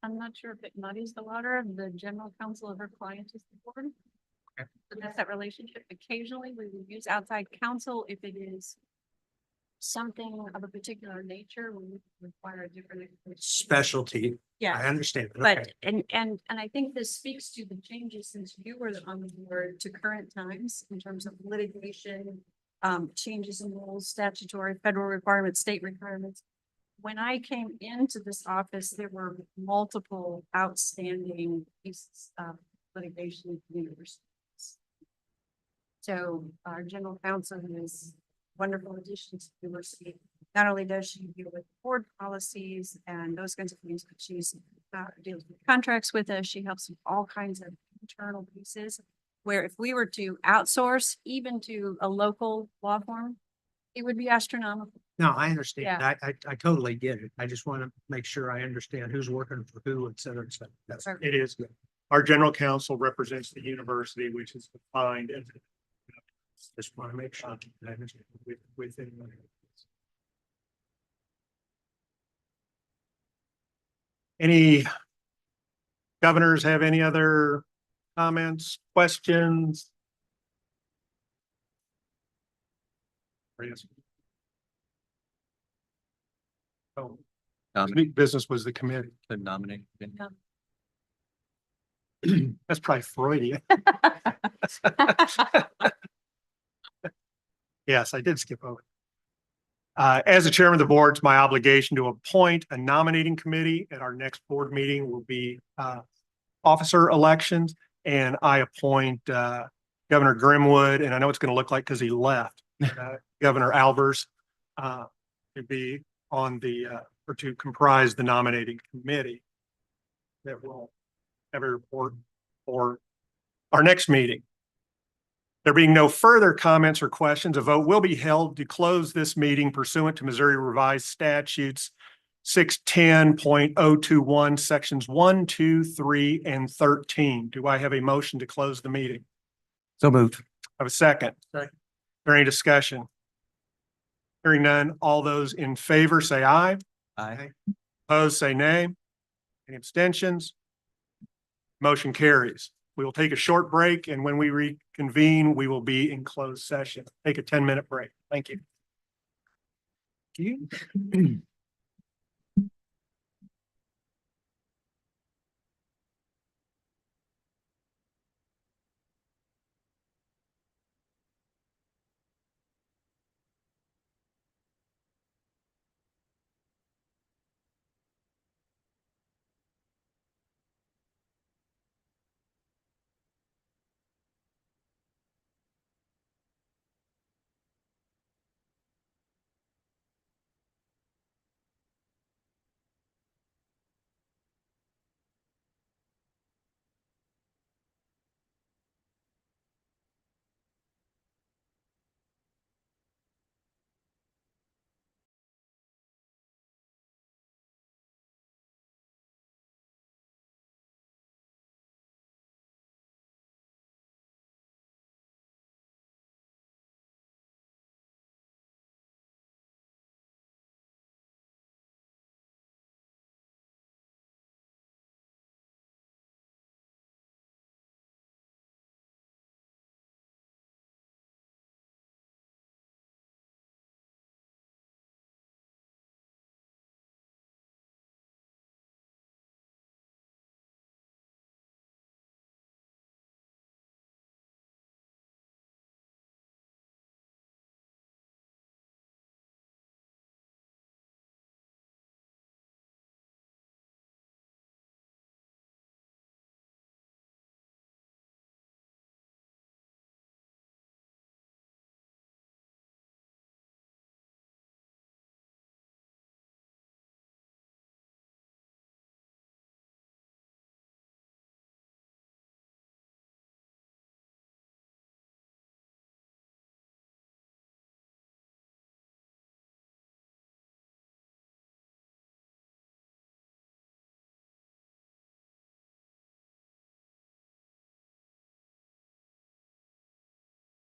I'm not sure if it muddies the water. The general counsel of her client is the board. Okay. So that's that relationship. Occasionally we will use outside counsel if it is something of a particular nature, we would require a different. Specialty. Yeah. I understand. But, and I think this speaks to the changes since you were on the board to current times in terms of litigation, changes in rules, statutory, federal requirements, state requirements. When I came into this office, there were multiple outstanding pieces of litigation universities. So our general counsel is a wonderful addition to the university. Not only does she deal with board policies and those kinds of things, but she's deals with contracts with us. She helps with all kinds of internal pieces where if we were to outsource even to a local law firm, it would be astronomical. No, I understand. Yeah. I totally get it. I just want to make sure I understand who's working for who, et cetera, et cetera. That's It is good. Our general counsel represents the university, which is defined as. just want to make sure. Within. Any governors have any other comments, questions? Oh, business was the committee. Could nominate. That's probably Freudian. Yes, I did skip over. As the chairman of the board, it's my obligation to appoint a nominating committee. At our next board meeting will be officer elections, and I appoint Governor Grimwood, and I know it's going to look like because he left, Governor Albers to be on the or to comprise the nominating committee that will have a report for our next meeting. There being no further comments or questions, a vote will be held to close this meeting pursuant to Missouri Revised Statutes 610.021, sections 1, 2, 3, and 13. Do I have a motion to close the meeting? So moved. I have a second. Second. Is there any discussion? Hearing none, all those in favor say aye. Aye. Opposed, say nay. Any abstentions? Motion carries. We will take a short break, and when we reconvene, we will be in closed session. Take a 10-minute break. Thank you.